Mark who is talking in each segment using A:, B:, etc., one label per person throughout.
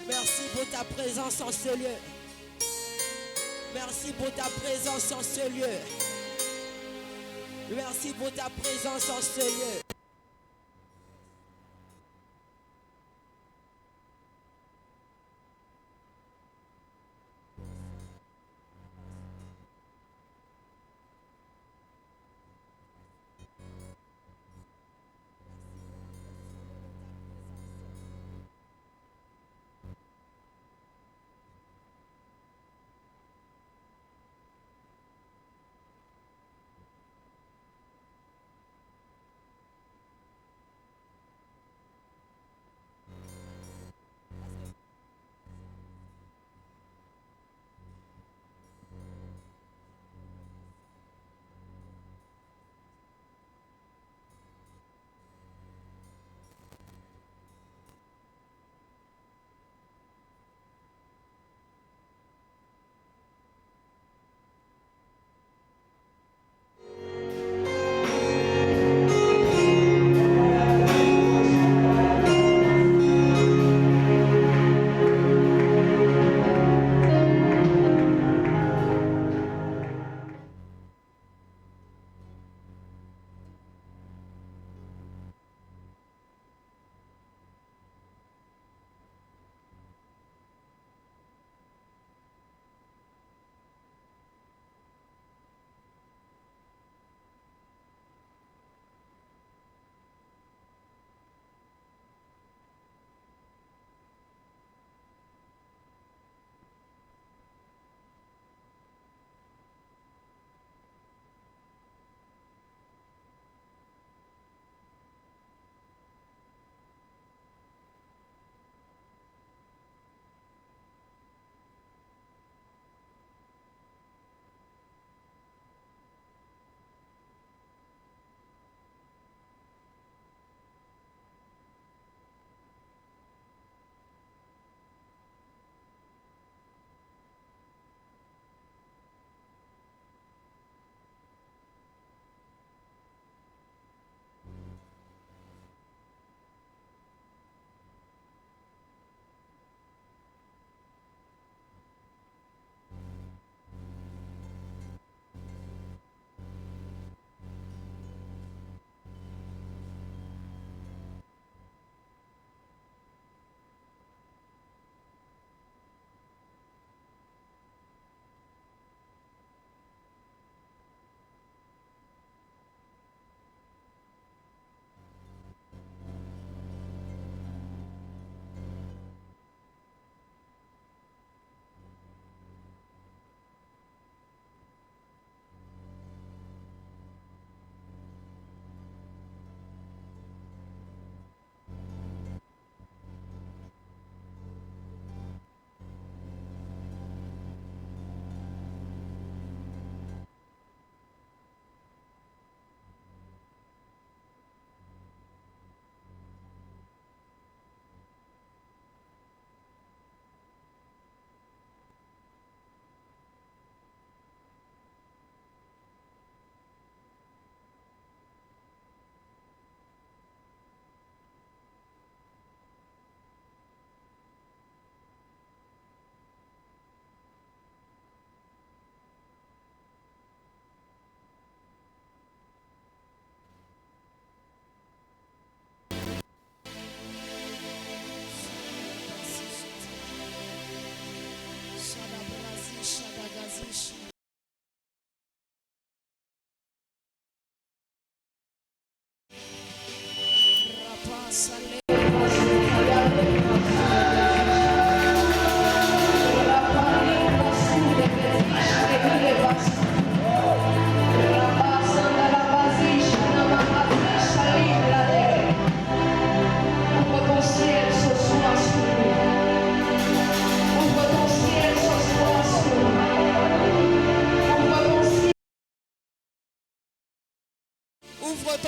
A: Merci pour ta présence en ce lieu. Merci pour ta présence en ce lieu. Merci pour ta présence en ce lieu.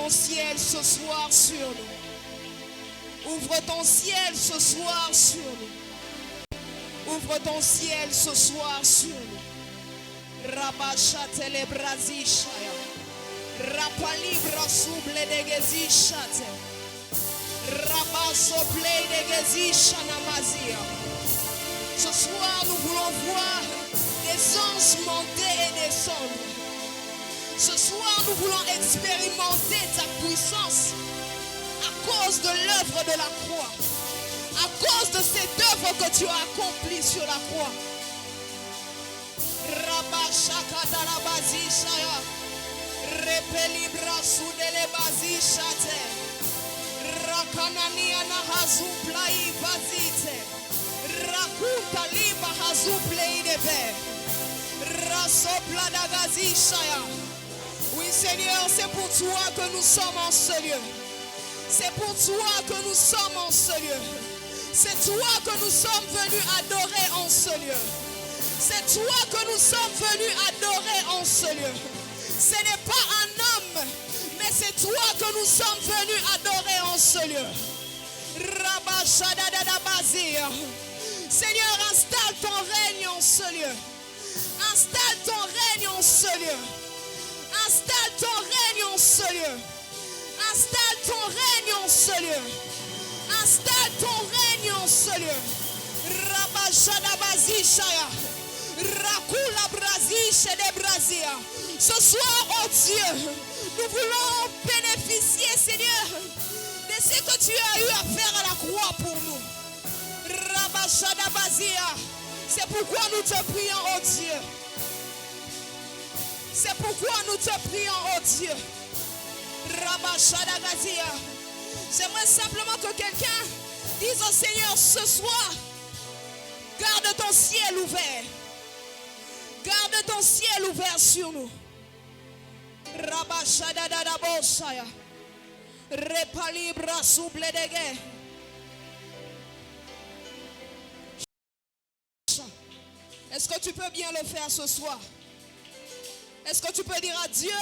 B: ton ciel ce soir sur nous. Ouvre ton ciel ce soir sur nous. Ouvre ton ciel ce soir sur nous. Rabachatele brazishaya. Rapalibra souble de gezishate. Rabasople de gezishanamazia. Ce soir, nous voulons voir des anges monter et descendre. Ce soir, nous voulons expérimenter ta puissance à cause de l'œuvre de la croix, à cause de cette œuvre que tu as accomplie sur la croix. Rabashakadarabazishaya, repelibra soudele bazishate, rakanania na hazuplai bazite, rakunta liba hazuplei debe, rasopla dagazishaya. Oui Seigneur, c'est pour toi que nous sommes en ce lieu. C'est pour toi que nous sommes en ce lieu. C'est toi que nous sommes venus adorer en ce lieu. C'est toi que nous sommes venus adorer en ce lieu. Ce n'est pas un homme, mais c'est toi que nous sommes venus adorer en ce lieu. Seigneur, installe ton règne en ce lieu. Installe ton règne en ce lieu. Installe ton règne en ce lieu. Installe ton règne en ce lieu. Installe ton règne en ce lieu. Rabashadabazishaya. Rakula braziche de brazia. Ce soir, oh Dieu, nous voulons bénéficier, Seigneur, de ce que tu as eu à faire à la croix pour nous. Rabashadabazia. C'est pourquoi nous te prions, oh Dieu. C'est pourquoi nous te prions, oh Dieu. Rabashadagazia. J'aimerais simplement que quelqu'un dise au Seigneur ce soir, garde ton ciel ouvert. Garde ton ciel ouvert sur nous. Rabashadadabosaya. Repalibra souble de guerre. Est-ce que tu peux bien le faire ce soir? Est-ce que tu peux dire à Dieu,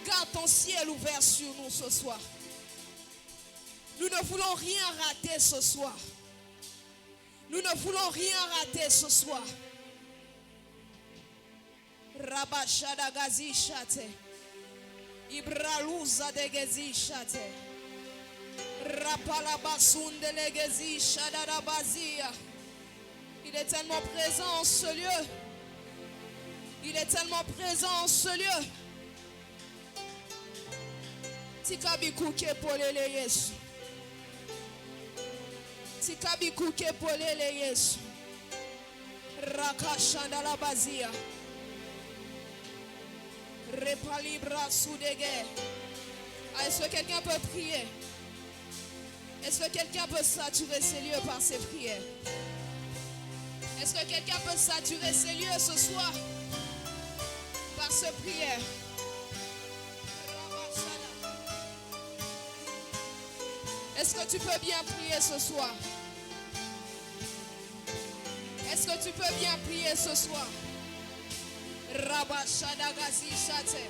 B: garde ton ciel ouvert sur nous ce soir. Nous ne voulons rien rater ce soir. Nous ne voulons rien rater ce soir. Rabashada gazi shate. Ibraluza de gezi shate. Rapalabasunde le gezi shadadabazia. Il est tellement présent en ce lieu. Il est tellement présent en ce lieu. Tikabikuke polele Yesu. Tikabikuke polele Yesu. Rakashanda la bazia. Repalibra soudege. Est-ce que quelqu'un peut prier? Est-ce que quelqu'un peut saturer ces lieux par ses prières? Est-ce que quelqu'un peut saturer ces lieux ce soir par ses prières? Est-ce que tu peux bien prier ce soir? Est-ce que tu peux bien prier ce soir? Rabashadagazi shate.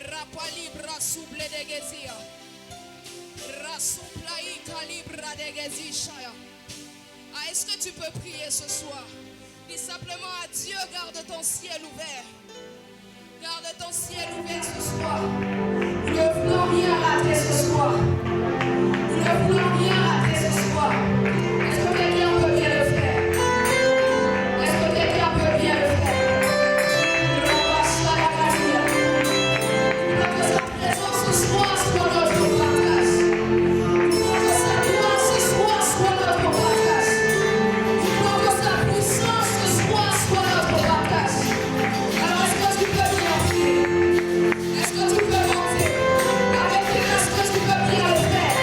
B: Rapalibra souble de gezia. Rasuplai calibra de gezishaya. Ah, est-ce que tu peux prier ce soir? Dis simplement à Dieu, garde ton ciel ouvert. Garde ton ciel ouvert ce soir. Nous ne voulons rien rater ce soir. Nous ne voulons rien rater ce soir. Est-ce que quelqu'un peut bien le faire? Est-ce que quelqu'un peut bien le faire? Nous voulons que sa présence ce soir soit notre partage. Nous voulons que sa gloire ce soir soit notre partage. Nous voulons que sa puissance ce soir soit notre partage. Alors est-ce que tu peux bien prier? Est-ce que tu peux monter? Avec est-ce que tu peux bien le faire?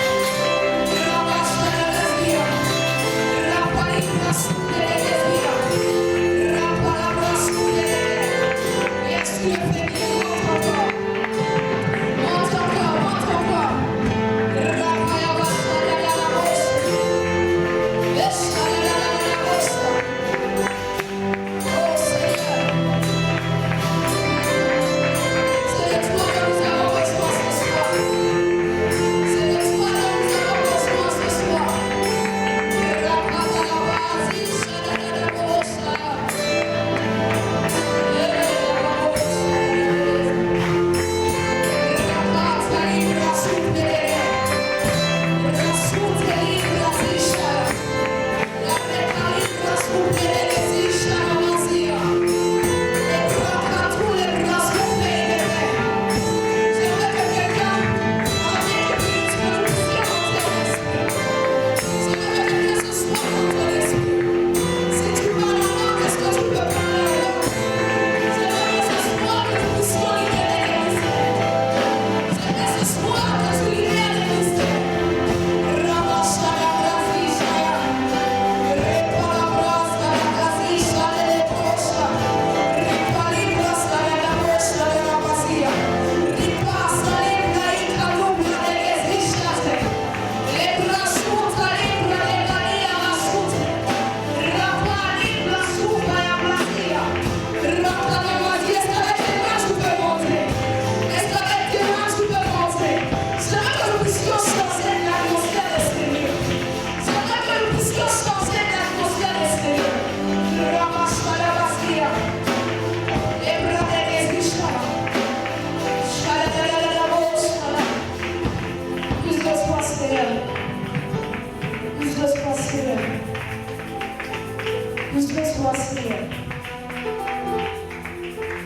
C: Seigneur.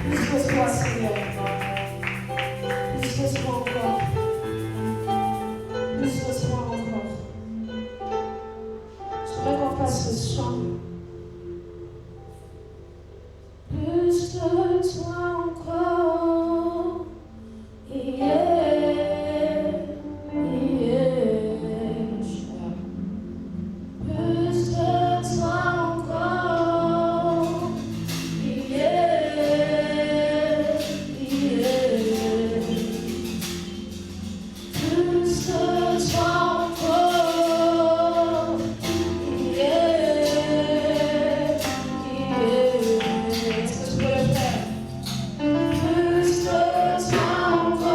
C: Plus de toi, Seigneur. Plus de toi encore. Plus de toi encore. Je voudrais qu'on fasse ce chant. Plus de toi encore. Yeah, yeah. Plus de toi encore. Yeah, yeah. Plus de toi encore. Yeah, yeah. Est-ce que tu peux le faire? Plus de toi encore.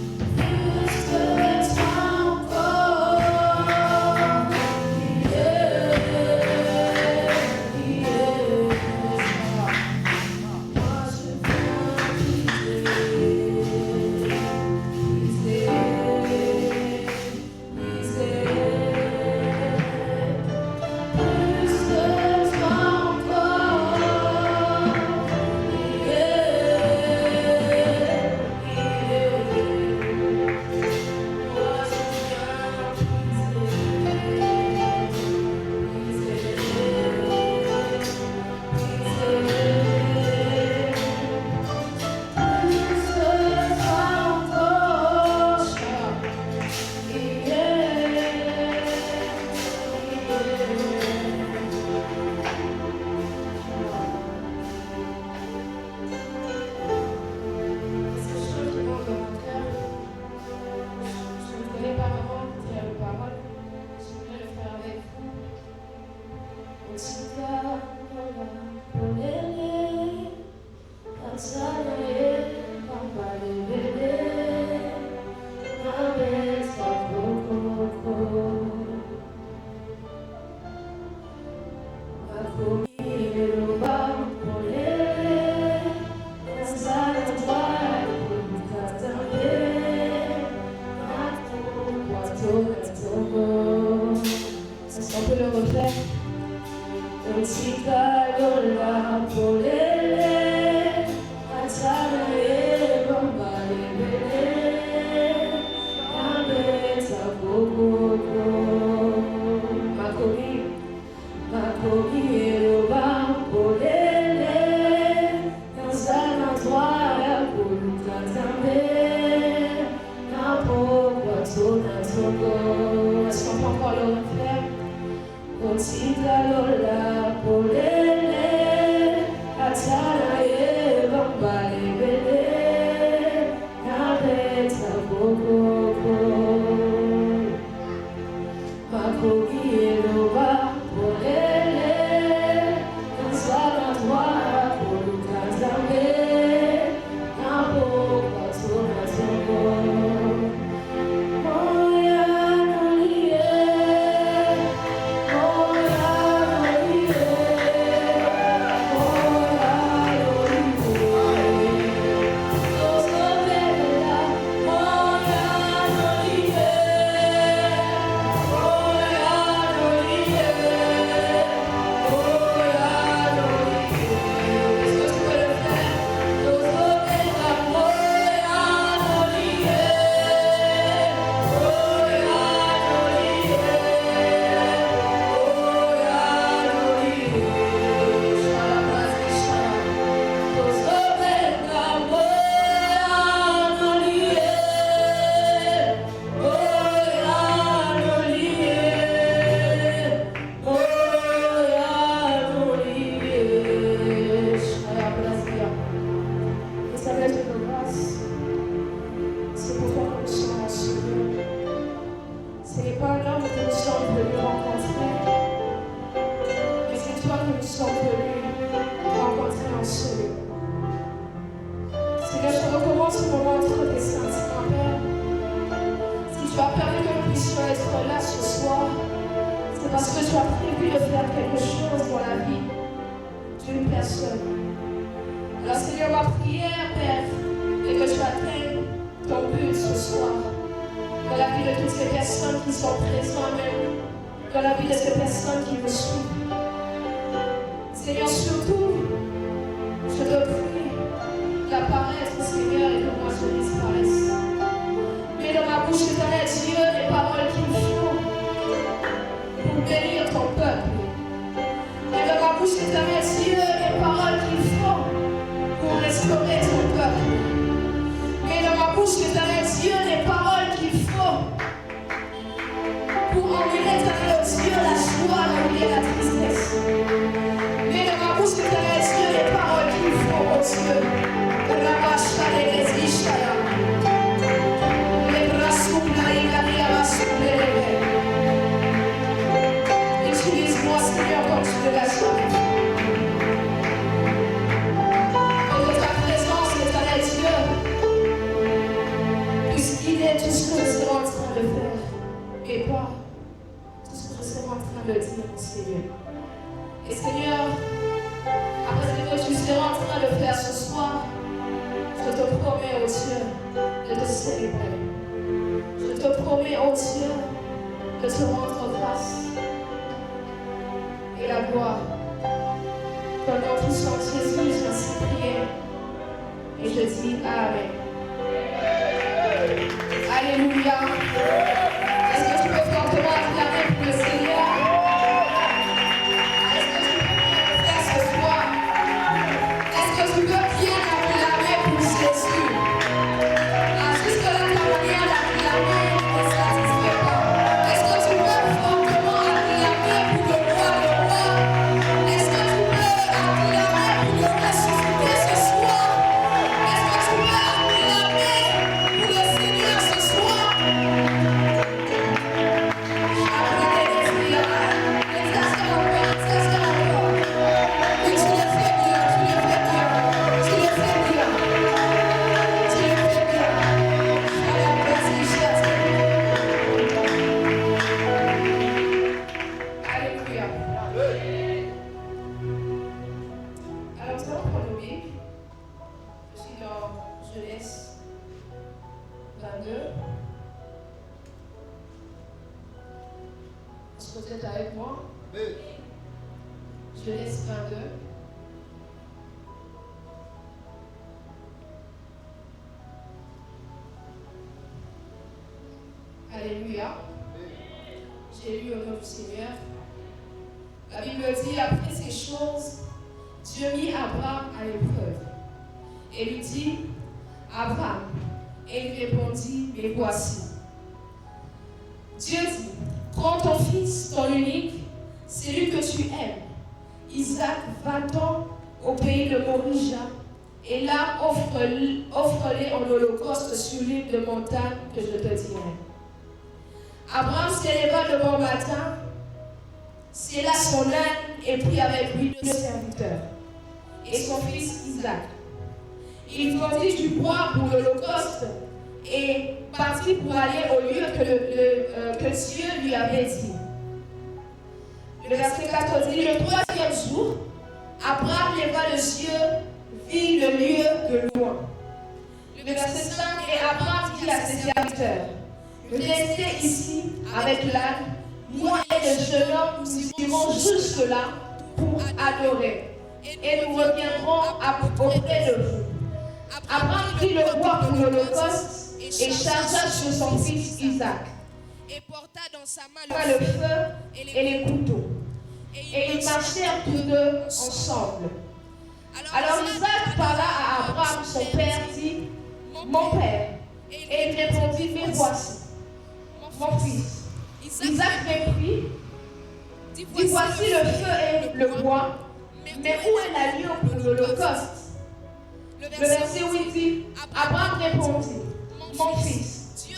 C: Yeah, Est-ce qu'on peut le refaire? Est-ce qu'on peut encore le refaire? Parce que tu as prévu de faire quelque chose dans la vie d'une personne. Alors Seigneur, ma prière, Père, est que tu atteignes ton but ce soir, dans la vie de toutes ces personnes qui sont présentes, même dans la vie de ces personnes qui me suivent. Seigneur, surtout, je te prie d'apparaître, Seigneur, et que moi je disparaisse. Mais dans ma bouche, éternel Dieu, les paroles qu'il faut pour bénir ton peuple. Et dans ma bouche, éternel Dieu, les paroles qu'il faut pour restaurer ton peuple. Mais dans ma bouche, éternel Dieu, les paroles qu'il faut pour emmener, éternel Dieu, la joie là où il y a la tristesse. Mais dans ma bouche, éternel Dieu, les paroles qu'il faut, oh Dieu. Utilise-moi, Seigneur, comme tu le l'as fait. Et de ta présence, éternel Dieu, puisse guider tout ce que nous sommes en train de faire. Et pas tout ce que nous sommes en train de dire, Seigneur. Et Seigneur, après ce que tu seras en train de faire ce soir, je te promets, oh Dieu, de te célébrer. Je te promets, oh Dieu, de te rendre grâce et la gloire. Dans notre puissant Jésus, je ainsi prié et je dis Amen. Alléluia. Est-ce que tu peux fortement acclamer pour le Seigneur? Est-ce que tu peux bien le faire ce soir? Est-ce que tu peux bien acclamer pour Jésus? Jusque-là, ta manière d'acclamer ne satisfait pas. Est-ce que tu peux fortement acclamer pour le roi des rois? Est-ce que tu peux acclamer pour le ressuscité ce soir? Est-ce que tu peux acclamer pour le Seigneur ce soir? Vous êtes avec moi? Genèse 22. Alléluia. J'ai lu au nom du Seigneur. La Bible dit, après ces choses, Dieu mit Abraham à l'épreuve et lui dit, Abraham. Et il répondit, mais voici. Dieu dit, prends ton fils, ton unique, celui que tu aimes, Isaac, va-t'en au pays de Morija, et là offre-les en holocauste sur l'île de montagne que je te dirai. Abraham s'éleva le bon matin, scella son âne et prit avec lui 2 serviteurs et son fils Isaac. Il fondit du bois pour l'holocauste et partit pour aller au lieu que Dieu lui avait dit. Le verset 14 dit, le 3e jour, Abraham leva les yeux, vit le lieu de loin. Le verset 5, et Abraham dit à ses serviteurs, restez ici avec l'âne, moi et le jeune homme, nous irons jusque-là pour adorer, et nous reviendrons auprès de vous. Abraham prit le bois pour l'holocauste et chargea sur son fils Isaac,
B: et porta dans sa main
C: le feu et les couteaux. Et ils marchèrent tous deux ensemble. Alors Isaac parla à Abraham, son père, dit, mon père. Et il répondit, mais voici, mon fils. Isaac reprit, dit, voici le feu et le bois, mais où est l'agneau pour l'holocauste? Le verset 8 dit, Abraham répondit, mon fils,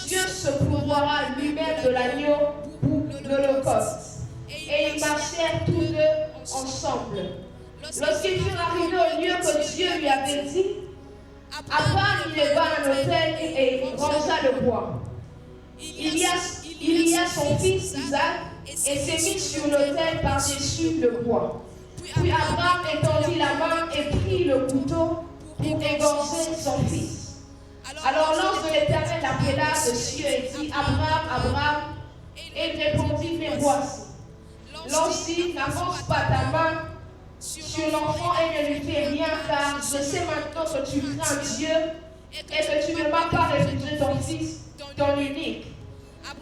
C: Dieu se pourvoira lui-même de l'agneau pour l'holocauste. Et ils marchèrent tous deux ensemble. Lorsqu'ils furent arrivés au lieu que Dieu lui avait dit, Abraham leva un autel et rangea le bois. Il y a son fils Isaac et s'est mis sur l'autel par-dessus le bois. Puis Abraham étendit la main et prit le couteau pour égorger son fils. Alors l'ange de l'Éternel appela de cieux et dit, Abraham, Abraham, et il répondit, mais voici. L'ange dit, n'avance pas ta main sur l'enfant et ne lui fais rien, car je sais maintenant que tu crains Dieu et que tu ne m'as pas refusé ton fils, ton unique.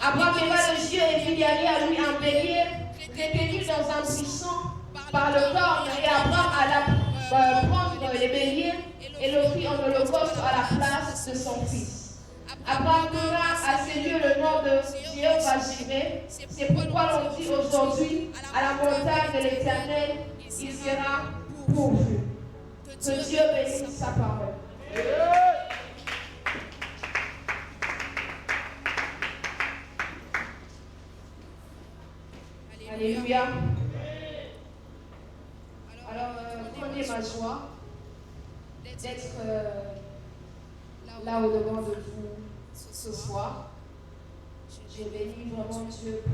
C: Abraham leva les yeux et vit y aller à lui un bélier retenu dans un buisson par le corne, et Abraham alla prendre les béliers et l'offrit en holocauste à la place de son fils. Abraham donna à ces lieux le nom de Jéhovah-Jireh. C'est pourquoi l'on dit aujourd'hui, à la montagne de l'Éternel, il sera pourvu. Que Dieu bénisse sa parole. Alléluia. Alors, prenez ma joie d'être là au-devant de vous ce soir. Je bénis vraiment Dieu pour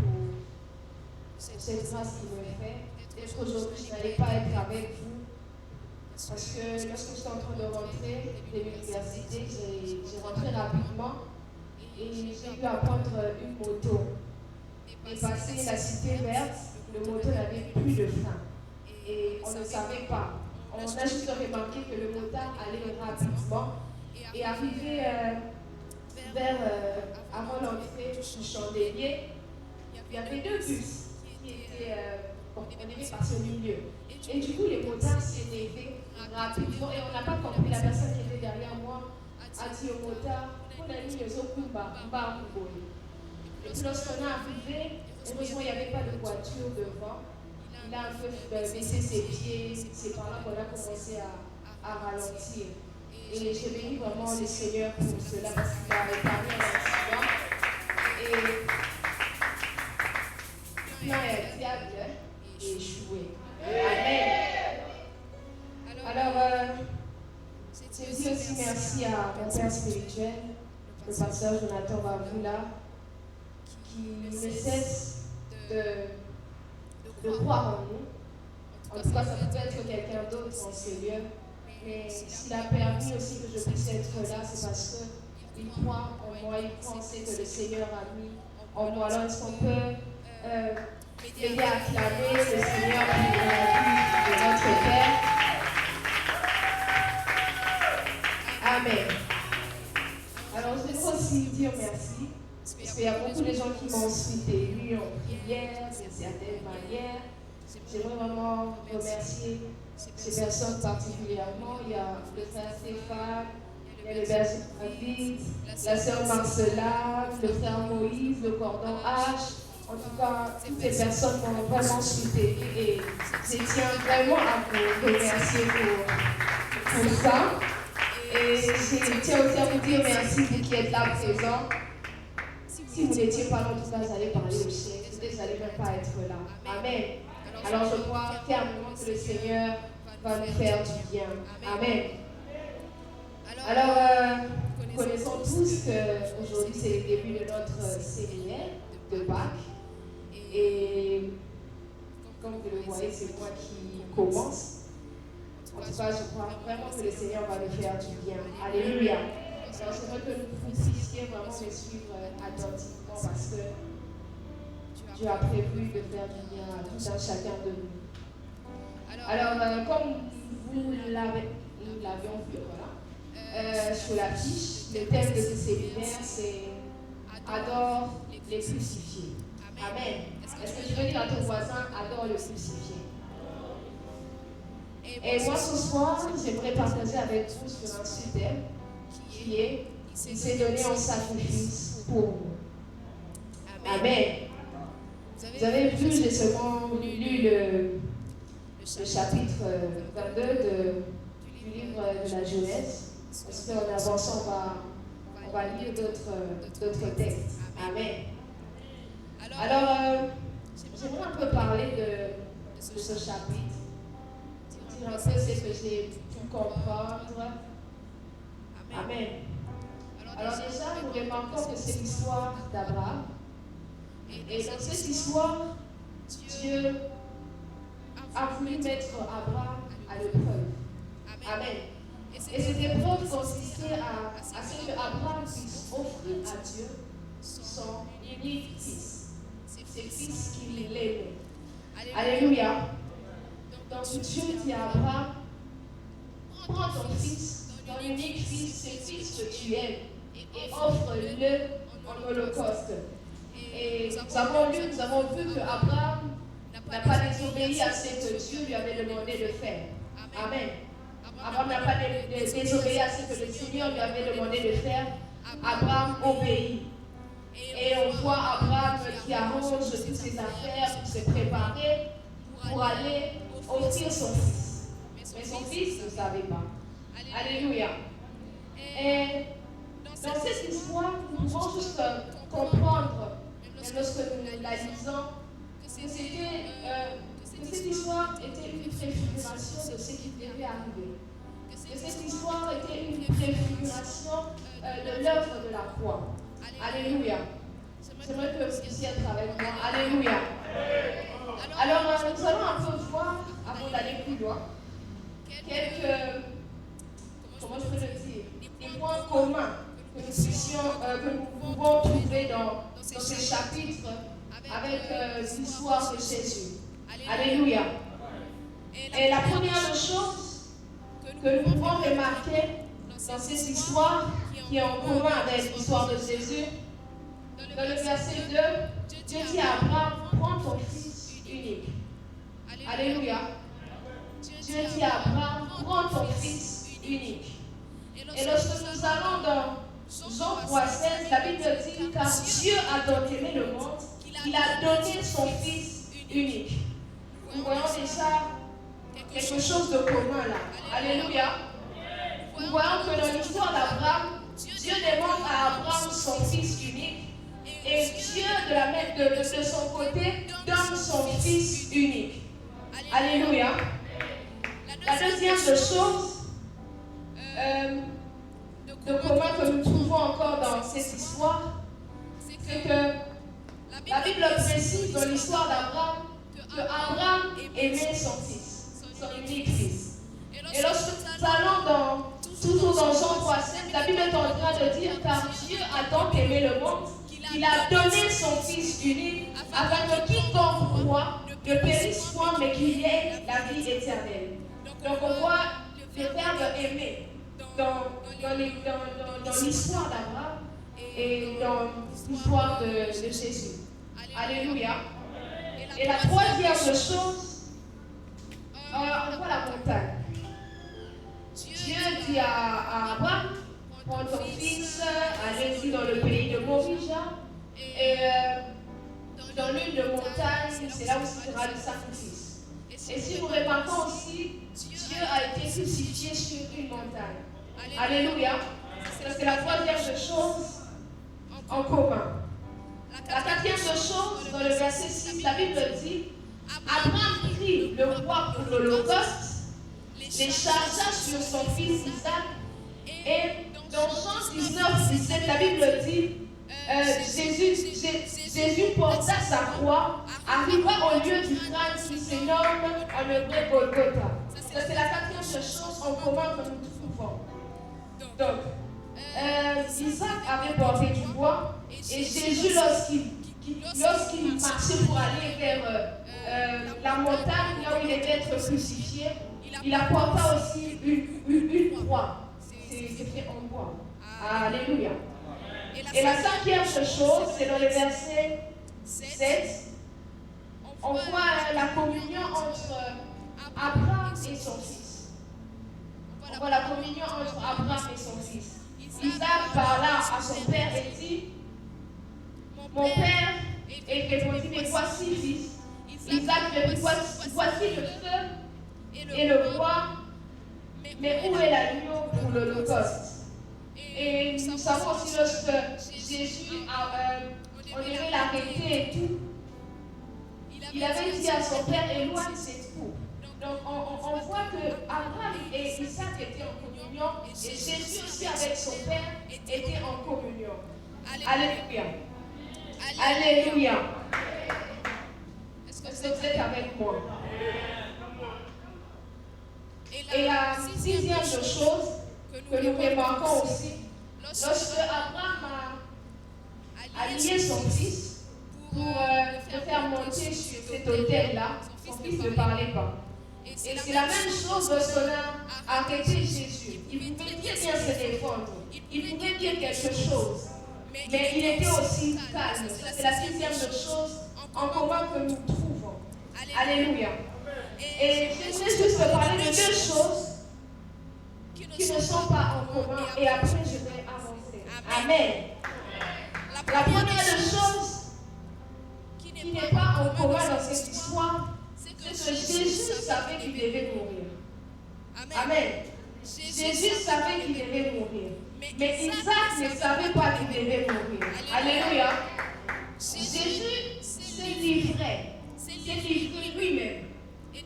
C: cette grâce qu'il me fait. Peut-être qu'aujourd'hui, je n'allais pas être avec vous. Parce que lorsque j'étais en train de rentrer de l'université, j'ai rentré rapidement et j'ai dû apprendre une moto. Et passer la cité verte, le moto n'avait plus de frein. Et on ne savait pas. On a juste remarqué que le motard allait rapidement. Et arrivé avant l'entrée du Chandelier, il y avait deux bus qui étaient par ce milieu. Et du coup, les motards s'élevaient rapidement. Et on n'a pas compris, la personne qui était derrière moi a dit au motard, on a mis les Okumba, et puis lorsqu'on est arrivé, heureusement il n'y avait pas de voiture devant. Il a un peu baissé ses pieds, c'est par là qu'on a commencé à ralentir. Et j'ai béni vraiment le Seigneur pour cela parce qu'il a épargné un accident. Et plan est diable et échoué. Amen. Alors, je dis aussi merci à mon père spirituel, le pasteur Jonathan Bavoula, qui ne cesse de croire en nous. En tout cas, ça peut être quelqu'un d'autre dans ce lieu. Mais s'il a permis aussi que je puisse être là, c'est parce qu'il croit en moi, il croit en ce que le Seigneur a mis en moi. Alors, est-ce qu'on peut m'aider à acclamer le Seigneur pour la vie de notre Père? Amen. Alors, je voudrais aussi dire merci. Parce qu'il y a beaucoup de gens qui m'ont ensuite élu en prière, d'une certaine manière. J'aimerais vraiment remercier ces personnes particulièrement. Il y a le frère Stéphane, il y a le père David, la sœur Marcella, le frère Moïse, le cordon H. En tout cas, toutes les personnes m'ont vraiment soutenu et je tiens vraiment à vous remercier pour ça. Et je tiens aussi à vous dire merci vous qui êtes là présents. Si vous n'étiez pas là, en tout cas, vous allez parler au ciel. Vous n'allez même pas être là. Amen. Alors je crois fermement que le Seigneur va nous faire du bien. Amen. Alors, nous connaissons tous qu'aujourd'hui c'est le début de notre séminaire de Pâques. Et comme vous le voyez, c'est moi qui commence. En tout cas, je crois vraiment que le Seigneur va nous faire du bien. Alléluia. Alors, je veux que vous puissiez vraiment me suivre attentivement parce que Dieu a prévu de faire du bien à tout un chacun de nous. Alors, comme nous l'avions vu, voilà, sur la fiche, le thème de ce séminaire, c'est Adore les crucifiés. Amen. Est-ce que tu veux dire à ton voisin, adore le crucifié? Et moi, ce soir, j'aimerais partager avec vous sur un sujet qui est il s'est donné en sacrifice pour vous. Amen. Vous avez vu, j'ai seulement lu le chapitre 22 du livre de la Genèse. Parce qu'en avançant, on va lire d'autres textes. Amen. Alors, j'aimerais un peu parler de ce chapitre. Dire un peu ce que j'ai pu comprendre. Amen. Alors déjà, nous remarquons que c'est l'histoire d'Abraham. Et dans cette histoire, Dieu a voulu mettre Abraham à l'épreuve. Amen. Et cette épreuve consistait à ce que Abraham puisse offrir à Dieu son unique fils. C'est fils qu'il aimait. Alléluia. Donc Dieu dit à Abraham, prends ton fils, ton unique fils, ce fils que tu aimes, et offre-le en holocauste. Et nous avons vu que Abraham n'a pas désobéi à ce que Dieu lui avait demandé de faire. Amen. Abraham n'a pas désobéi à ce que le Seigneur lui avait demandé de faire. Abraham obéit. Et on voit Abraham qui arrange toutes ses affaires pour se préparer pour aller offrir son fils. Mais son fils ne savait pas. Alléluia. Et dans cette histoire, nous pouvons juste comprendre, même lorsque nous la lisons, que cette histoire était une préfiguration de ce qui devait arriver. Que cette histoire était une préfiguration de l'œuvre de la croix. Alléluia. J'aimerais que vous puissiez être avec moi. Alléluia. Alors, nous allons un peu voir, avant d'aller plus loin, quelques, comment je peux le dire, des points communs que nous pouvons trouver dans ces chapitres avec l'histoire de Jésus. Alléluia. Et la première chose que nous pouvons remarquer dans cette histoire qui est en commun avec l'histoire de Jésus, dans le verset 2, Dieu dit à Abraham, prends ton fils unique. Alléluia. Dieu dit à Abraham, prends ton fils unique. Et lorsque nous allons dans Jean 3,16, la Bible dit, car Dieu a donc aimé le monde, il a donné son fils unique. Nous voyons déjà quelque chose de commun là. Alléluia. Nous voyons que dans l'histoire d'Abraham, Dieu demande à Abraham son fils unique. Et Dieu, de son côté, donne son fils unique. Alléluia. La deuxième chose de commun que nous trouvons encore dans cette histoire, c'est que la Bible précise dans l'histoire d'Abraham que Abraham aimait son fils, son unique fils. Et lorsque nous allons toujours dans Jean 3,7, la Bible est en train de dire, car Dieu a donc aimé le monde, il a donné son fils unique, afin que quiconque croit ne périsse point, mais qu'il y ait la vie éternelle. Donc on voit le terme aimer dans l'histoire d'Abraham et dans l'histoire de Jésus. Alléluia. Et la troisième chose, on voit la montagne. Dieu dit à Abraham, prends ton fils, allez-y dans le pays de Moria, et dans l'une de montagnes, c'est là où se fera le sacrifice. Et si vous remarquez aussi, Dieu a été crucifié sur une montagne. Alléluia. C'est la troisième chose en commun. La quatrième chose, dans le verset 6, la Bible dit, Abraham prit le bois pour l'Holocauste, les chargea sur son fils Isaac, et dans Jean 19, 17, la Bible dit, Jésus porta sa croix, arriva au lieu du crâne qui se nomme en hébreu Golgotha. C'est la quatrième chose en commun que nous trouvons. Donc, Isaac avait porté du bois, et Jésus, lorsqu'il marchait pour aller vers la montagne, là où il était crucifié, il apporta aussi une croix. C'est fait en bois. Alléluia. Et la cinquième chose, c'est dans le verset 7, on voit la communion entre Abraham et son fils. On voit la communion entre Abraham et son fils. Isaac parla à son père et dit, mon père, et répondit, mais voici fils. Isaac lui dit, voici le feu et le bois, mais où est l'agneau pour l'Holocauste? Et nous savons aussi lorsque Jésus, on devait l'arrêter et tout, il avait dit à son père, éloigne cette coupe. Donc on voit que Abraham et Isaac étaient en communion, et Jésus aussi avec son père était en communion. Alléluia. Alléluia. Est-ce que vous êtes avec moi? Et la sixième chose, que nous remarquons aussi. Lorsque Abraham a lié son fils pour le faire monter sur cet autel-là, son fils ne parlait pas. Et c'est la même chose lorsqu'on a arrêté Jésus. Il pouvait bien se défendre. Il pouvait dire quelque chose. Mais il était aussi calme. C'est la sixième chose en commun que nous trouvons. Alléluia. Et j'aimerais juste parler de deux choses qui ne sont pas en commun. Et après, je vais avancer. Amen. La première chose qui n'est pas en commun dans cette histoire, c'est que Jésus savait qu'il devait mourir. Amen. Jésus savait qu'il devait mourir. Mais Isaac ne savait pas qu'il devait mourir. Alléluia. Jésus s'est livré lui-même.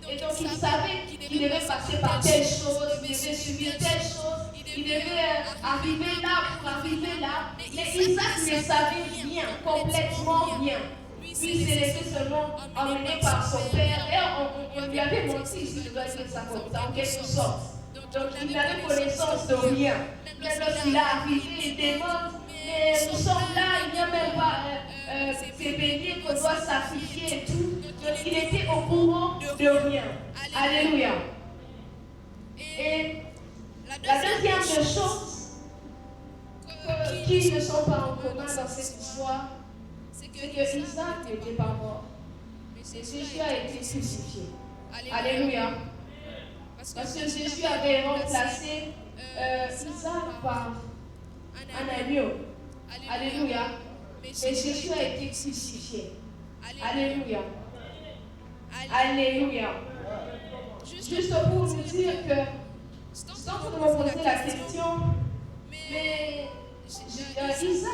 C: Et donc il savait qu'il devait passer par telle chose, il devait subir telle chose, il devait arriver là pour arriver là. Mais Isaac ne savait rien, complètement rien. Lui s'est laissé seulement emmener par son père. Et on lui avait menti, si je dois dire ça comme ça, en quelque sorte. Donc il n'avait connaissance de rien. Même lorsqu'il est arrivé, il demande, mais nous sommes là, il n'y a même pas ces béliers qu'on doit sacrifier et tout. Donc il était au courant de rien. Alléluia. Et la deuxième des choses qui ne sont pas en commun dans cette histoire, c'est que Isaac n'était pas mort. Mais Jésus a été crucifié. Alléluia. Parce que Jésus avait remplacé Isaac par un agneau. Alléluia. Mais Jésus a été crucifié. Alléluia. Alléluia. Juste pour vous dire que, sans vous me poser la question, mais Isaac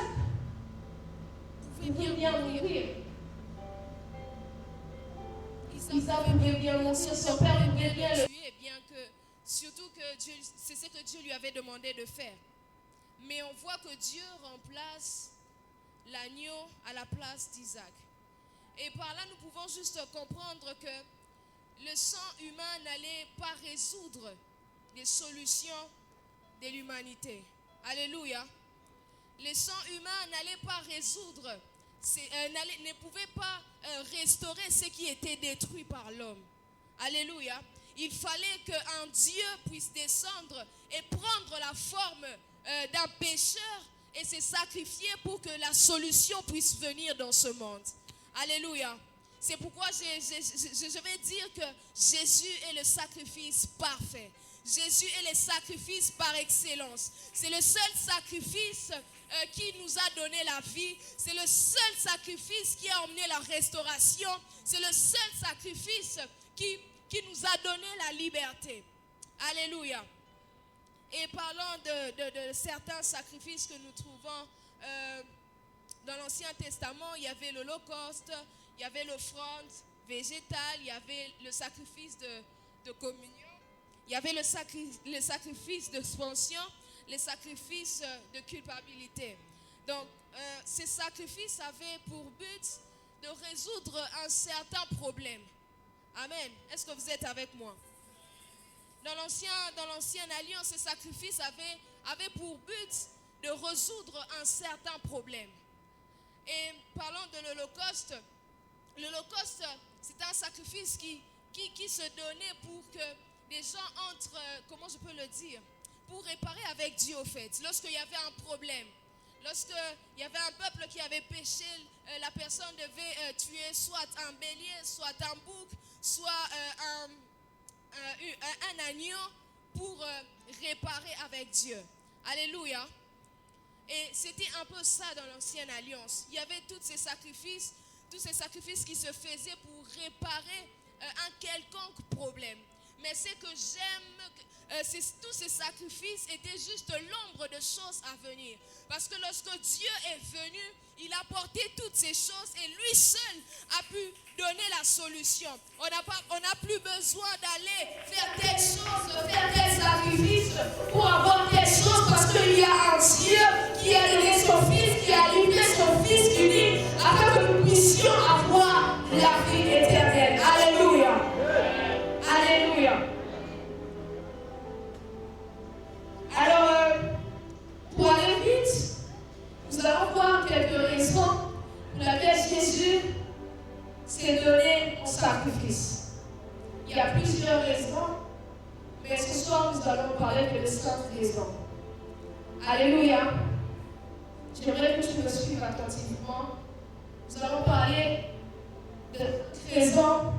C: pouvait bien mourir. Isaac pouvait bien mourir, son père pouvait bien le
B: tuer, bien que, surtout que c'est ce que Dieu lui avait demandé de faire. Mais on voit que Dieu remplace l'agneau à la place d'Isaac. Et par là, nous pouvons juste comprendre que le sang humain n'allait pas résoudre les solutions de l'humanité. Alléluia. Le sang humain n'allait pas résoudre, ne pouvait pas restaurer ce qui était détruit par l'homme. Alléluia. Il fallait qu'un Dieu puisse descendre et prendre la forme d'un pécheur et se sacrifier pour que la solution puisse venir dans ce monde. Alléluia. C'est pourquoi je vais dire que Jésus est le sacrifice parfait. Jésus est le sacrifice par excellence. C'est le seul sacrifice qui nous a donné la vie. C'est le seul sacrifice qui a emmené la restauration. C'est le seul sacrifice qui nous a donné la liberté. Alléluia. Et parlant de certains sacrifices que nous trouvons dans l'Ancien Testament, il y avait l'Holocauste, il y avait l'offrande végétale, il y avait le sacrifice de communion, il y avait le sacrifice d'expansion, le sacrifice de culpabilité. Donc, ces sacrifices avaient pour but de résoudre un certain problème. Amen. Est-ce que vous êtes avec moi? Dans l'ancienne alliance, ces sacrifices avaient pour but de résoudre un certain problème. Et parlant de l'Holocauste, c'est un sacrifice qui se donnait pour que les gens entrent, comment je peux le dire, pour réparer avec Dieu au fait. Lorsqu'il y avait un problème, lorsqu'il y avait un peuple qui avait péché, la personne devait tuer soit un bélier, soit un bouc, soit un agneau pour réparer avec Dieu. Alléluia. Et c'était un peu ça dans l'ancienne alliance. Il y avait tous ces sacrifices qui se faisaient pour réparer un quelconque problème. Mais ce que j'aime, tous ces sacrifices étaient juste l'ombre de choses à venir. Parce que lorsque Dieu est venu, il a porté toutes ces choses et lui seul a pu donner la solution. On n'a plus besoin d'aller faire telle chose, faire tel sacrifice pour avoir telle chose, parce qu'il y a un Dieu qui a donné son Fils, qui a livré son Fils unique, afin que nous puissions avoir la vie éternelle. Alléluia. Alléluia. Alors,
C: s'est donné en sacrifice. Il y a plusieurs raisons, mais ce soir nous allons parler de 5 raisons. Alléluia. J'aimerais que tu me suives attentivement. Nous allons parler de raisons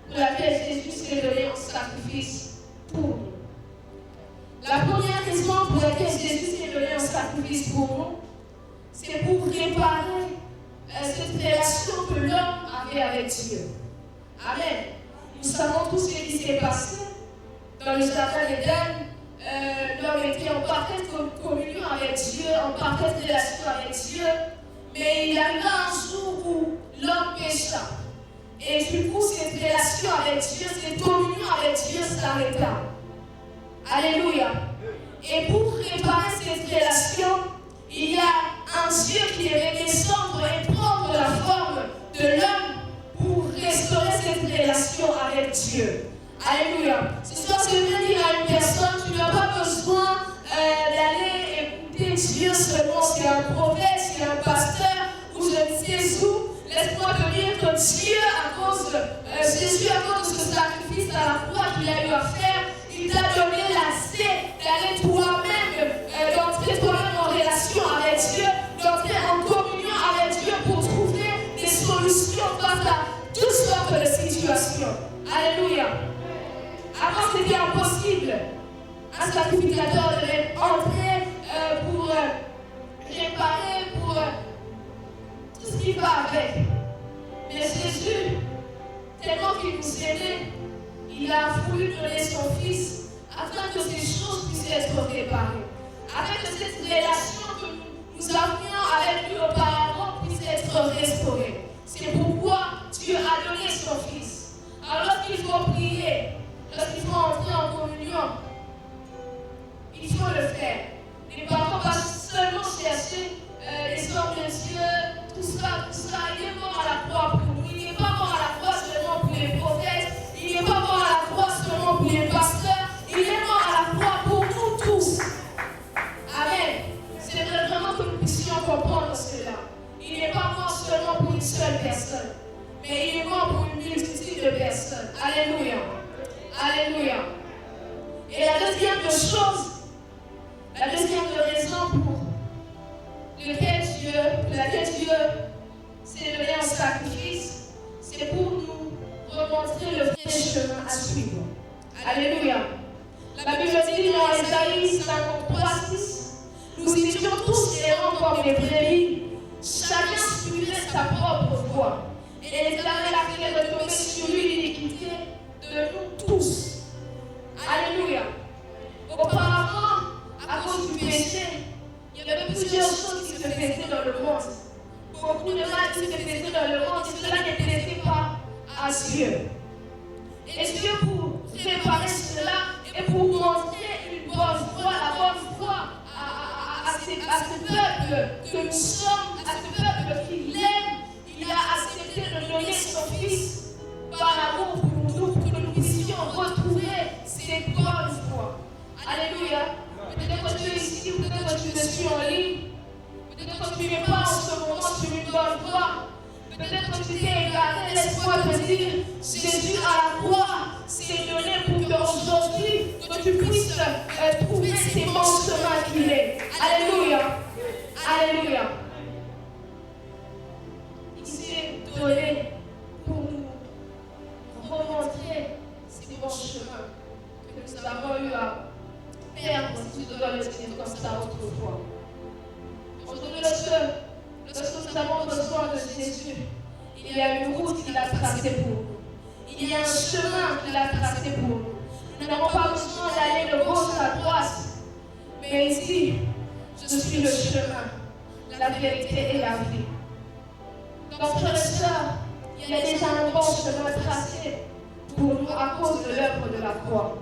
C: pour laquelle Jésus s'est donné en sacrifice pour nous. La première raison pour laquelle Jésus s'est donné en sacrifice pour nous, c'est pour réparer cette relation que l'homme avait avec Dieu. Amen. Nous savons tout ce qui s'est passé dans le jardin d'Éden. L'homme était en parfaite communion avec Dieu, en parfaite relation avec Dieu. Mais il arriva un jour où l'homme pécha. Et du coup, cette relation avec Dieu, cette communion avec Dieu s'arrêta. Alléluia. Et pour réparer cette relation, il y a un Dieu qui devait descendre et prendre la forme de l'homme pour restaurer cette relation avec Dieu. Alléluia. Ce soir, je veux dire à une personne, tu n'as pas besoin d'aller écouter Dieu seulement si un prophète, si un pasteur ou je ne sais où. Laisse-moi te dire que Dieu, Jésus, à cause de ce sacrifice à la croix qu'il a eu à faire, il t'a donné l'accès d'aller toi-même, d'entrer toi-même en relation avec Dieu, d'entrer en communion avec Dieu pour trouver des solutions face à toutes sortes de situations. Alléluia. Avant, c'était impossible. Un sacrificateur devait entrer pour réparer, pour tout ce qui va avec. Mais Jésus, tellement qu'il nous aimait, il a voulu donner son Fils afin que ces choses puissent être réparées. Afin que cette relation que nous avions avec lui auparavant puisse être restaurée. C'est pourquoi Dieu a donné son Fils. Alors lorsqu'il faut prier, lorsqu'il faut entrer en communion, il faut le faire. Les parents ne vont pas seulement chercher les hommes de Dieu, tout ça. Il est mort à la croix pour nous. Il n'est pas mort à la croix seulement pour les prophètes. Il n'est pas mort à la croix seulement pour les pasteurs. Il est mort à la croix pour nous tous. Amen. C'est vraiment que nous puissions comprendre cela. Il n'est pas mort seulement pour une seule personne, mais il est mort pour une multitude de personnes. Alléluia. Alléluia. Et la deuxième chose, la deuxième raison pour laquelle Dieu s'est donné en sacrifice, c'est pour nous remontrer le vrai chemin à suivre. Alléluia. La Bible dit dans Ésaïe 53:6, nous étions tous errants comme les brebis, chacun suivait sa propre voie, et l'Éternel a fait retomber sur lui l'iniquité de nous tous. Alléluia. Auparavant, à cause du péché, il y avait plusieurs choses qui se faisaient dans le monde. Beaucoup de mal qui se faisaient dans le monde, et cela ne plaisait pas à Dieu. Et Dieu, pour réparer cela et pour montrer une bonne foi, la bonne foi à ce peuple que nous sommes, à ce peuple qu'il aime, il a accepté de donner son Fils par amour pour nous, pour que nous puissions retrouver cette bonne foi. Alléluia. Peut-être que tu es ici, peut-être que tu me suis en ligne, peut-être que tu n'es pas en ce moment sur une bonne voie, peut-être que tu t'es égaré. Laisse-moi te dire, Jésus à la croix s'est donné pour qu'aujourd'hui, que tu puisses trouver ces bons chemins qu'il est. Alléluia. Alléluia. Il s'est donné pour nous remontrer ces bons chemins que nous avons eu à perdre, si tu dois le dire comme ça autrefois. Aujourd'hui, lorsque nous avons besoin de Jésus, il y a une route qu'il a tracée pour nous. Il y a un chemin qu'il a tracé pour nous. Nous n'avons pas besoin d'aller de gauche à droite, mais il dit, je suis le chemin, la vérité et la vie. Donc, frères et sœurs, il y a déjà un bon chemin tracé pour nous à cause de l'œuvre de la croix.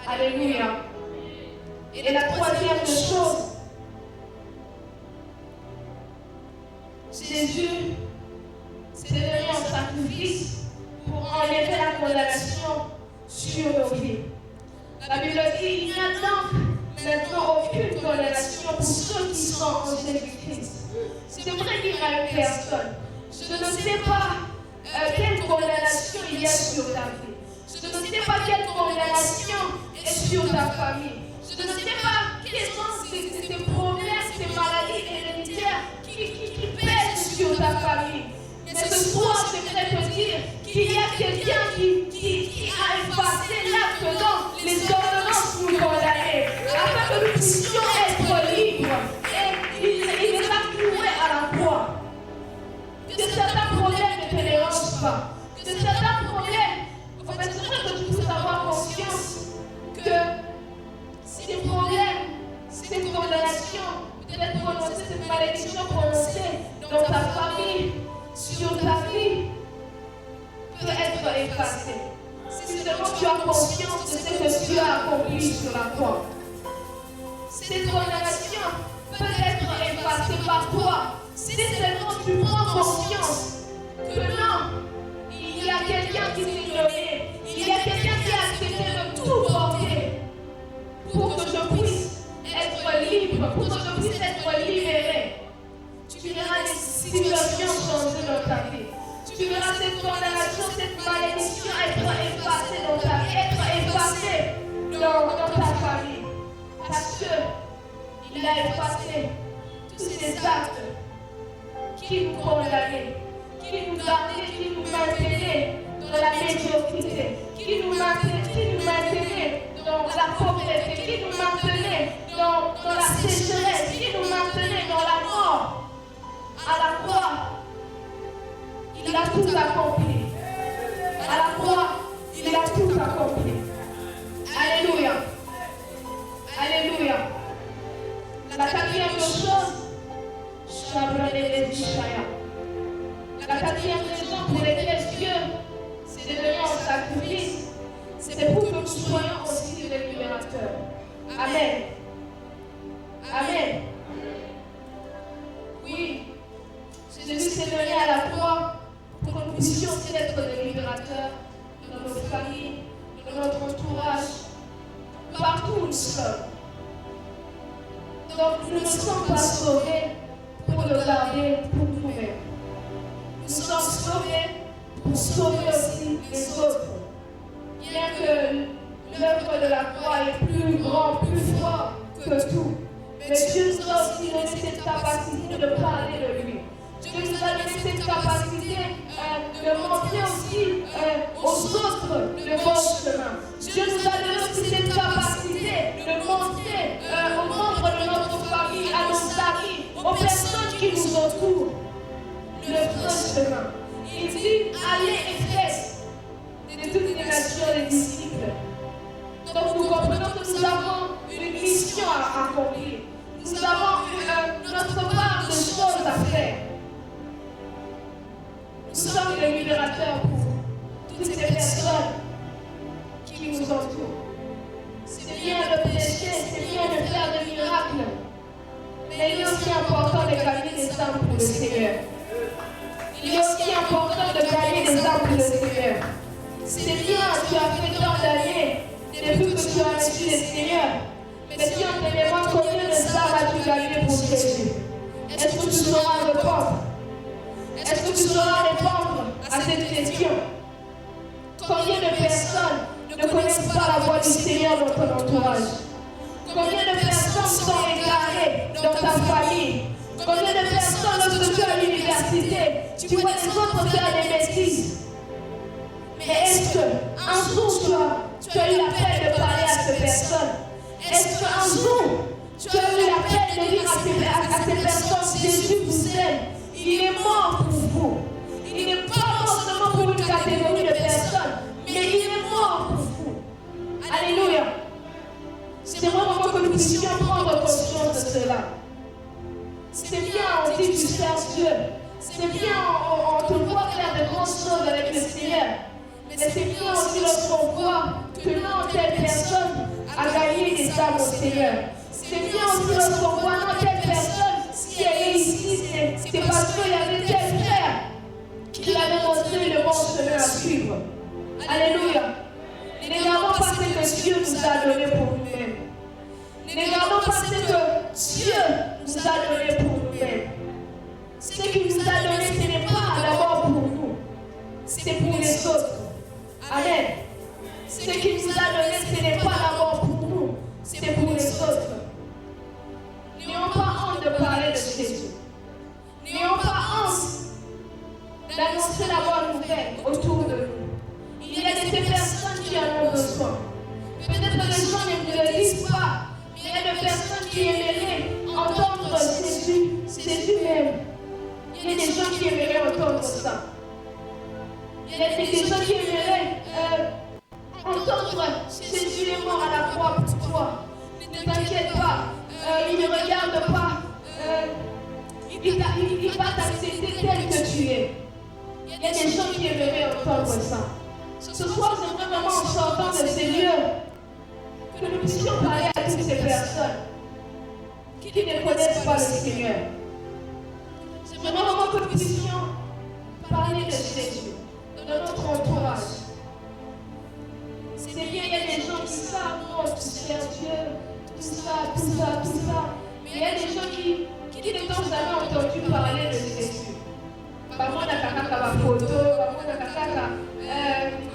C: Alléluia. Et la troisième chose, Jésus s'est donné en sacrifice pour enlever la condamnation sur nos vies. La Bible dit, il n'y a donc maintenant aucune condamnation pour ceux qui sont en Jésus-Christ. C'est vrai qu'il y a une personne. Je ne sais pas quelle condamnation il y a sur ta vie. Je ne sais pas quelle condamnation est sur ta famille. Je ne sais pas quels sont ces problèmes, ces maladies héréditaires qui pèsent sur ta famille. Mais ce soir, je voudrais te dire qu'il y a quelqu'un qui a effacé l'acte dont les ordonnances nous condamnaient, afin que nous puissions être libres. Et il les a cloués à la croix. Que certains problèmes ne te dérangent pas. Que certains problèmes, en fait, c'est vrai que tu puisses avoir conscience que ces problèmes, cette condamnation, peut-être prononcée, cette malédiction prononcée dans ta famille, sur ta vie, peut être effacée. Si seulement tu as conscience de ce que tu as accompli sur la croix. Cette condamnation peut être effacée par toi. Si seulement tu prends conscience que non, il y a quelqu'un qui s'est donné, il y a quelqu'un qui a accepté de tout porter pour que je puisse être libre, pour que je puisse être libéré. Tu verras les situations changer dans ta vie. Tu verras cette condamnation, cette malédiction être effacée dans ta vie, être effacée dans ta famille. Parce qu'il a effacé tous ces actes qui nous condamnaient, qui nous gardaient, qui nous maintenaient dans la médiocrité, qui nous maintenaient dans la pauvreté, qui nous maintenaient dans la sécheresse, qui nous maintenaient dans la mort. À la croix, il a tout accompli. À la croix, il a tout accompli. Alléluia. Alléluia. La quatrième chose, la quatrième raison pour laquelle Dieu s'est donné en sacrifice, c'est pour que nous soyons aussi des libérateurs. Amen. Amen. Oui, Jésus s'est donné à la croix pour que nous puissions être des libérateurs dans nos familles, dans notre entourage, partout où nous sommes. Donc nous ne sommes pas sauvés pour le garder pour nous-mêmes. Nous sommes sauvés pour sauver aussi les autres. Bien que l'œuvre de la croix est plus grand, plus fort que tout. Mais Dieu nous a aussi donné cette capacité de parler de lui. Dieu nous a donné cette capacité de montrer aussi aux autres le bon chemin. Dieu nous a donné aussi cette capacité de montrer aux membres de notre famille, à nos amis, aux personnes qui nous entourent, le bon chemin. Il dit, allez et faites de toutes les nations les disciples. Donc nous comprenons que nous avons une mission à accomplir. Nous avons notre part de choses à faire. Nous sommes les libérateurs pour toutes ces personnes qui nous entourent. C'est bien de prêcher, c'est bien de faire des miracles. Mais il est aussi important de gagner des âmes pour le Seigneur. Il est aussi important de gagner des âmes pour le Seigneur. C'est bien, tu as fait tant d'années depuis que tu as reçu le Seigneur. Mais si on te demande combien de âmes as-tu gagné pour Jésus, est-ce que tu sauras répondre? Est-ce que tu sauras répondre à cette question? Combien de personnes ne connaissent pas la voix du Seigneur dans ton entourage? Combien de personnes sont égarées dans ta famille? Combien de personnes, lorsque tu es à l'université, tu vois les autres faire des bêtises? Mais est-ce qu'un jour tu as eu la peine de parler à ces personnes? Est-ce qu'un jour tu as eu la peine de dire à ces personnes, Jésus vous aime, il est mort pour vous. Il n'est pas mort seulement pour une catégorie de personnes, mais il est mort pour vous. Alléluia. C'est vraiment que nous puissions prendre conscience de cela. C'est bien, on dit tu sers Dieu. C'est bien, on te voit faire de grandes choses avec le Seigneur. Mais c'est bien aussi lorsqu'on voit que non, telle personne a gagné des âmes au Seigneur. C'est bien aussi lorsqu'on voit non, telle personne, si elle est ici, c'est parce qu'il y avait tel frère qui avait montré le bon chemin à suivre. Alléluia. Ne regardons pas ce que Dieu nous a donné pour nous-mêmes. Ne regardons pas ce que Dieu nous a donné pour nous-mêmes. Ce qu'il nous a donné, ce n'est pas c'est pour les autres. Amen. Ce qu'il nous a donné, ce n'est pas d'abord pour nous, c'est pour les autres. N'ayons pas honte de parler de Jésus. N'ayons pas honte d'annoncer la bonne nouvelle autour de nous. Il y a des personnes qui en ont besoin. Peut-être que les gens ne le disent pas, mais il y a des personnes qui aimeraient entendre Jésus même. Il y a des gens qui aimeraient entendre ça. Il y a des gens qui aimeraient entendre Jésus est mort à la croix pour toi. Ne t'inquiète pas, il ne regarde pas. Il va t'accepter tel que tu es. Il y a des gens qui aimeraient entendre ça. Ce soir, c'est vraiment en sortant de ces lieux que nous puissions parler à toutes ces personnes qui ne connaissent pas le Seigneur. C'est vraiment que nous puissions parler de Jésus, de notre entourage. Seigneur, il y a des gens qui savent, non, tu sers Dieu, tout ça. Mais il y a des gens qui ne t'ont jamais entendu parler de Jésus. Parfois, on a kakaka photo, parfois, on a kakaka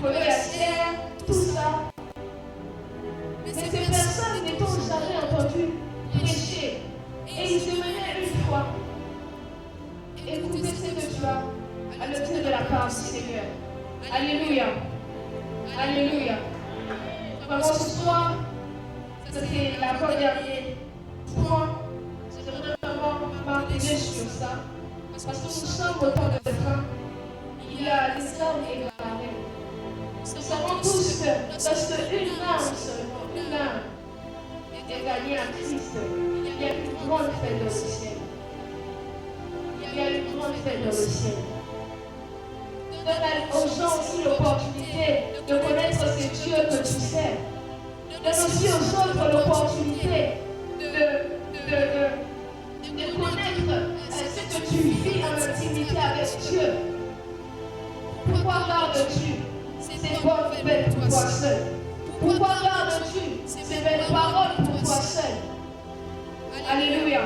C: photo et tout ça. Mais ces personnes ne t'ont jamais entendu prêcher. Et ils aimeraient une fois écouter ce que tu as à le dire de la part du Seigneur. Alléluia. Alléluia. Vraiment, ce soir, c'était l'avant-dernier point. Je voudrais vraiment m'arrêter sur ça. Parce que nous sommes au temps de fin. Il y a des hommes égarés. Nous savons tous que lorsque une âme est gagnée à Christ, il y a une grande fête dans le ciel. Il y a une grande fête dans le ciel. Donne aux gens aussi l'opportunité de connaître ces dieux que tu sais. Donne aussi aux autres l'opportunité de connaître ce que tu vis en intimité avec Dieu. Pourquoi gardes-tu ces bonnes nouvelles pour toi seul? Pourquoi gardes-tu ces belles paroles pour toi seul? Alléluia.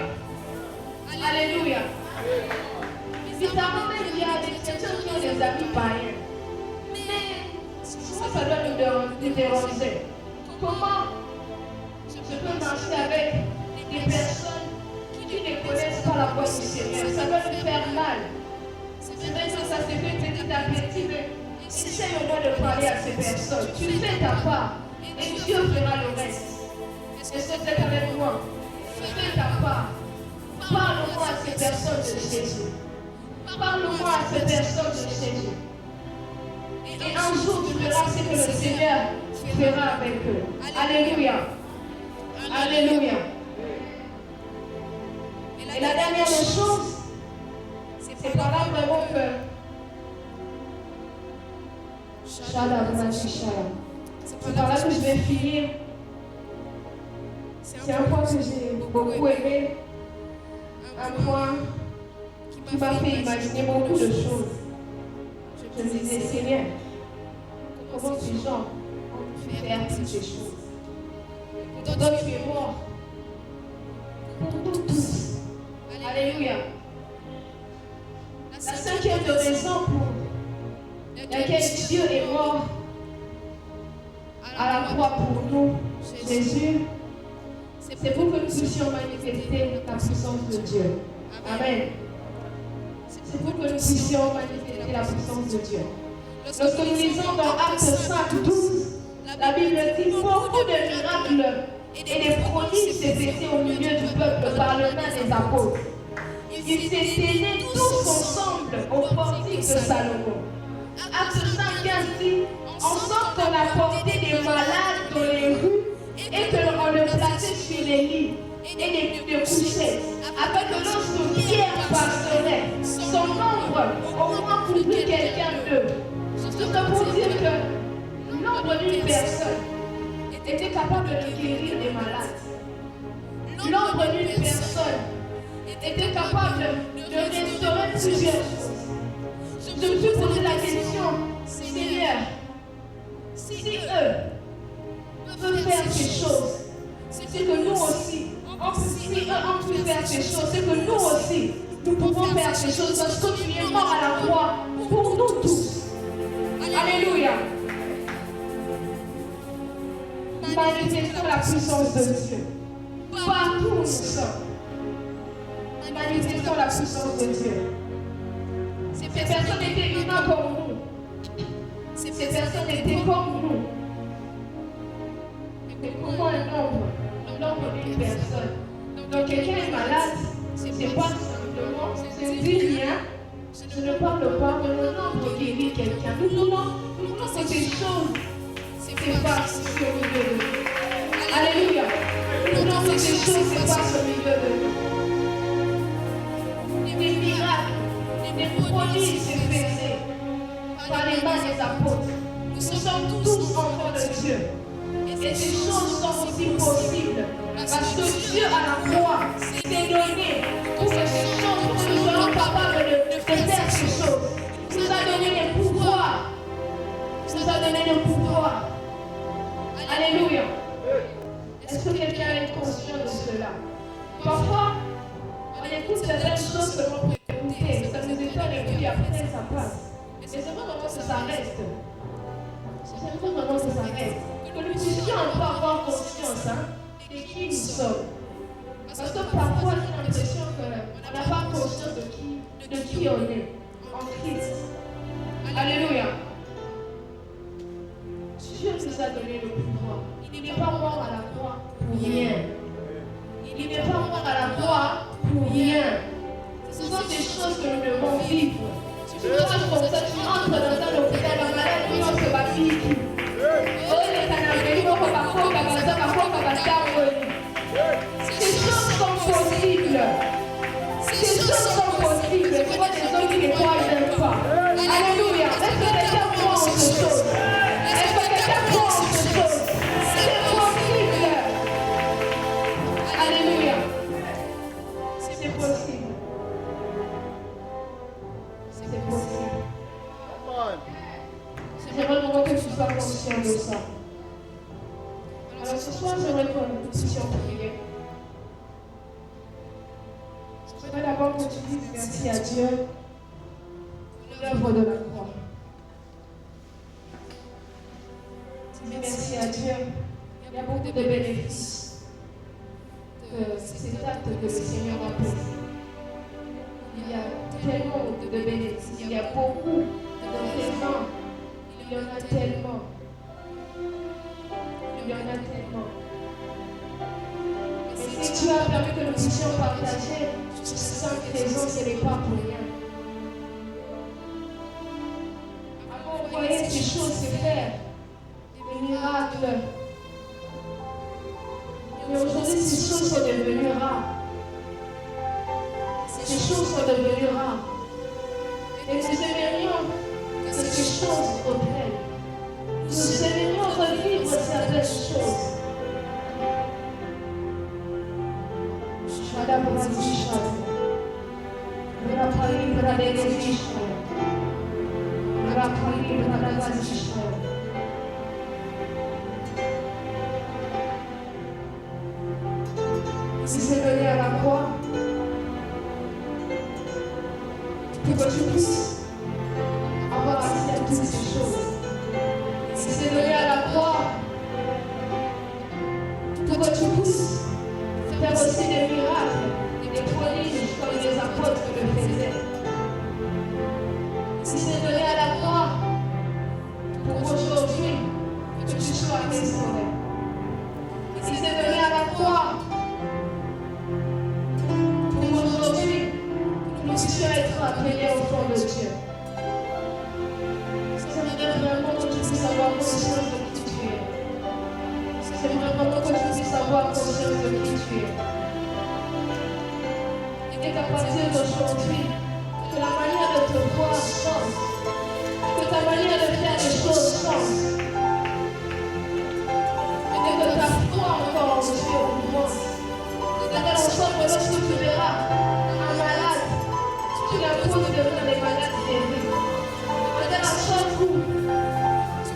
C: Alléluia. Bizarrement, il y a des chrétiens qui ont des amis païens. Mais souvent, ça doit nous déranger. Comment je peux marcher avec des personnes qui ne connaissent pas la voix du Seigneur? Ça doit nous faire mal. C'est vrai que ça se fait petit à petit, mais essaye au moins de parler à ces personnes. Tu fais ta part et Dieu fera le reste. Est-ce que vous êtes avec moi? Fais ta part. Parle-moi à ces personnes de Jésus. Parle-moi à ces personnes de Jésus. Et un jour, tu verras ce que le Seigneur fera avec eux. Alléluia. Alléluia. Et la dernière des choses, c'est par là vraiment que c'est par là que je vais finir. C'est un point que j'ai beaucoup aimé. Un point qui m'a fait imaginer beaucoup de choses. Je me disais, Seigneur, comment ces gens ont pu faire toutes ces choses? Donc tu es mort pour nous tous. Alléluia. La cinquième raison pour laquelle Dieu est mort à la croix pour nous, Jésus, c'est pour que nous puissions manifester la puissance de Dieu. Amen. C'est pour que nous puissions manifester la puissance de Dieu. Lorsque nous lisons dans Actes 5, 12, la Bible dit beaucoup de miracles et des prodiges s'effectuaient au milieu du peuple par le main des apôtres. Ils s'étaient tous ensemble au portique de Salomon. Actes 5, 15 dit en sorte qu'on apportait des malades dans les rues et qu'on le plaçait sur les lits et des couchettes, afin que lorsque Pierre passerait, son nombre au moins couvrit quelqu'un d'eux. Tout ça pour dire que l'ombre d'une personne était capable de guérir des malades. L'ombre d'une personne était capable de restaurer plusieurs choses. Je me suis posé la question, Seigneur, si eux peuvent faire ces choses, c'est que nous aussi, si eux ont pu faire ces choses, c'est que nous aussi, nous pouvons faire ces choses parce que tu es mort à la croix pour nous tous. manifestons la puissance de Dieu. Partout où nous sommes, manifestons la puissance de Dieu. Ces personnes étaient humaines comme nous. Ces personnes étaient comme nous. Mais comment un nombre d'une personne? Donc quelqu'un est malade, c'est pas simplement, c'est dit rien. Je ne parle pas de le nombre guérit quelqu'un. Nous voulons que ces choses se passent au milieu de nous. Alléluia. Nous voulons que ces choses se passent au milieu de nous. Des miracles, des prodiges se faisaient par les mains des apôtres. Nous sommes tous enfants de Dieu. Et ces choses sont aussi possibles parce que Dieu à la croix s'est donné pour que ces choses, pour que nous soyons capables de faire ces choses. Il nous a donné le pouvoir. Il nous a donné le pouvoir. Alléluia. Est-ce que quelqu'un est conscient de cela? Parfois, on écoute certaines choses que l'on peut écouter, ça nous étonne et puis après ça passe. Mais c'est vraiment moment que ça reste. C'est vraiment moment que ça reste. Que nous puissions encore avoir conscience de qui nous sommes. Parce que parfois j'ai l'impression qu'on n'a pas conscience de qui on est en Christ. Alléluia. Dieu nous a donné le pouvoir. Il n'est pas mort à la croix pour rien. Il n'est pas mort à la croix pour rien. Ce sont des choses que nous devons vivre. Tu marches comme ça, tu entres dans un hôpital, la malade, tu penses que ma fille qui. Ces choses sont possibles. Ces choses sont possibles. C'est pas des hommes qui les croient même pas. Alléluia. Est-ce que quelqu'un croit en ces choses? Est-ce que quelqu'un croit en ces choses? C'est possible. Alléluia. C'est possible. C'est possible. J'aimerais vraiment que tu sois conscient de ça. Alors ce soir, j'aimerais que nous puissions prier. J'aimerais d'abord que tu dises merci à Dieu pour l'œuvre de la croix. Dis merci à Dieu. Il y a beaucoup de bénéfices de cet acte que le Seigneur a posé. Il y a tellement de bénéfices. Il y a beaucoup de présents. Il y en a tellement. Il y en a tellement. Et si Dieu a permis que nous puissions partager ces 5 raisons, ce n'est pas pour rien. Avant, on voyait ces choses se faire, des miracles. Mais aujourd'hui, ces choses sont devenues rares. Ces choses sont devenues rares. Et nous aimerions que ces choses reprennent. Nous aimerions revivre certaines choses. Madame Razisha, Raphaël Bradegazisha, Raphaël Bradegazisha. Il s'est donné à la croix pour que tu puisses avoir accès à toutes ces choses. Il s'est donné à la croix pour que tu puisses faire aussi des miracles, des prodiges comme les apôtres le faisaient. Il s'est donné à la croix pour qu'aujourd'hui, que tu sois restauré. Il s'est donné à la croix pour qu'aujourd'hui, nous puissions être appelés au fond de Dieu. J'aimerais vraiment que tu puisses avoir conscience de qui tu es. J'aimerais vraiment que tu puisses avoir conscience de qui tu es. Et qu'à partir d'aujourd'hui, que la manière de te voir change. Que ta manière de faire les choses change. Et que ta foi encore en Dieu augmente. D'ailleurs, en sorte que lorsque tu verras un malade, tu l'imposes devant les malades guéris. À chaque coup,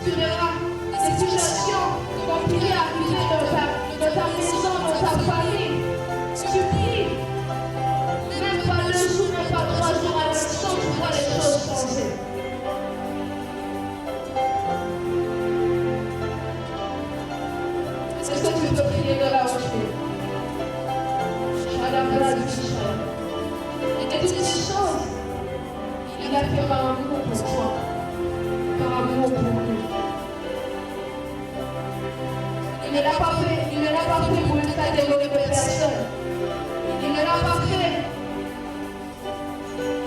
C: tu verras des situations qui pourraient arriver dans ta maison, dans ta famille. Tu pries, même pas 2 jours, même pas 3 jours à l'instant, tu vois les choses changer. l'a fait par amour pour toi, par amour pour nous. Il ne l'a pas fait pour une catégorie de personnes. Il ne l'a pas fait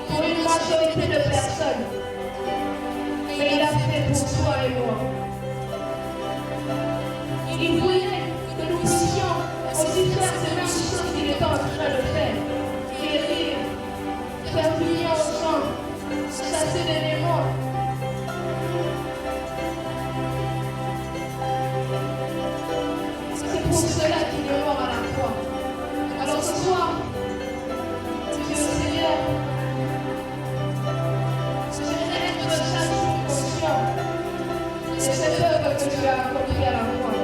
C: pour une majorité de personnes. Mais il l'a fait pour toi et moi. Il voulait que nous puissions aussi faire ces mêmes choses qu'il était en train de faire. Guérir, faire du bien aux gens, chasser les démons. C'est pour cela qu'il est mort à la croix. Alors ce soir, tu dis au Seigneur, j'aimerais être chaque jour conscient de cette œuvre que tu as accomplie à la croix.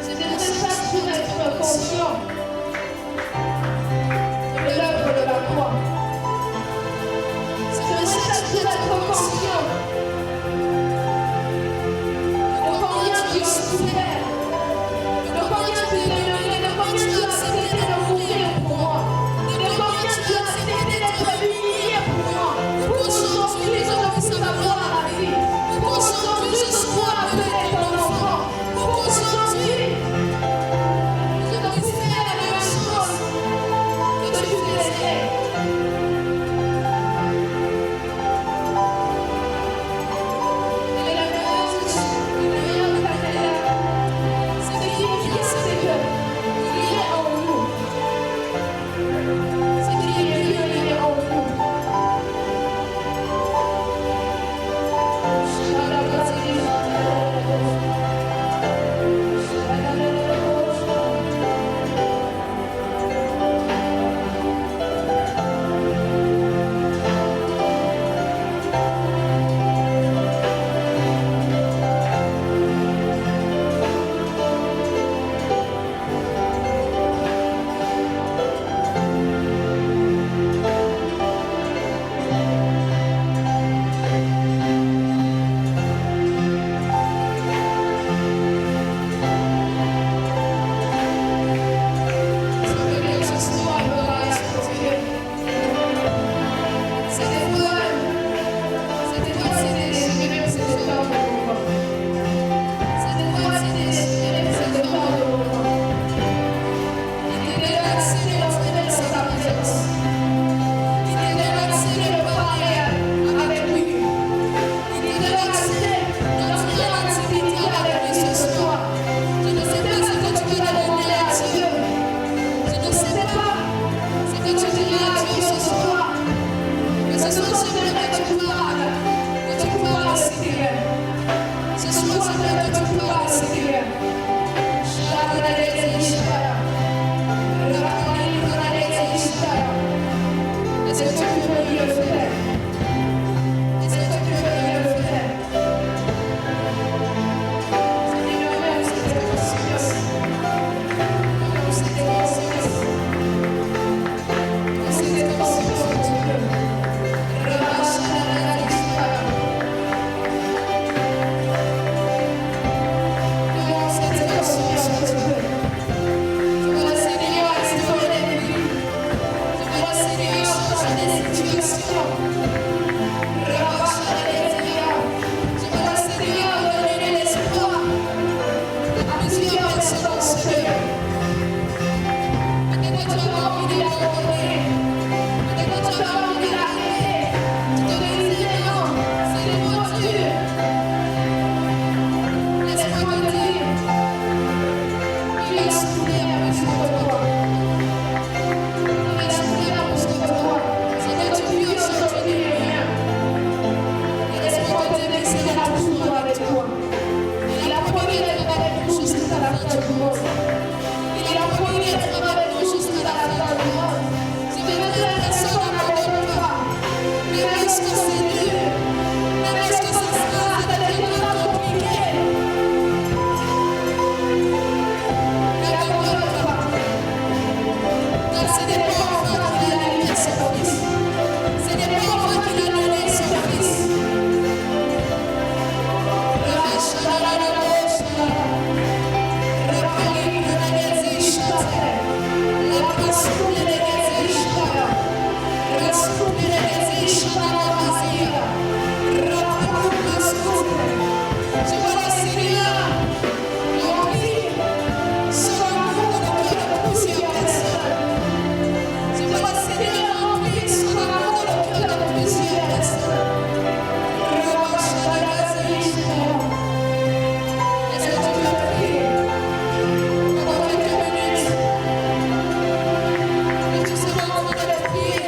C: J'aimerais chaque jour être conscient de l'œuvre de la croix. J'aimerais chaque jour être conscient de combien tu as souffert, de combien tu t'es donné, de combien tu as accepté de mourir pour moi, de combien tu as accepté d'être humilié pour moi, pour qu'aujourd'hui je ne puisse avoir la vie, pour qu'aujourd'hui je sois appelé ton enfant, pour qu'aujourd'hui je ne puisse faire la même chose que tu t'es fait. Et la meilleure carrière, ce qui est bien, c'est qu'il est en nous. Ce qui est bien, il est en nous. Shut up.
B: Je vois le Seigneur remplir son amour dans le cœur de plusieurs personnes. Je vois le Seigneur remplir son amour dans le cœur de plusieurs personnes. Est-ce que tu peux prier pendant quelques minutes? Et tu seras en train de prier.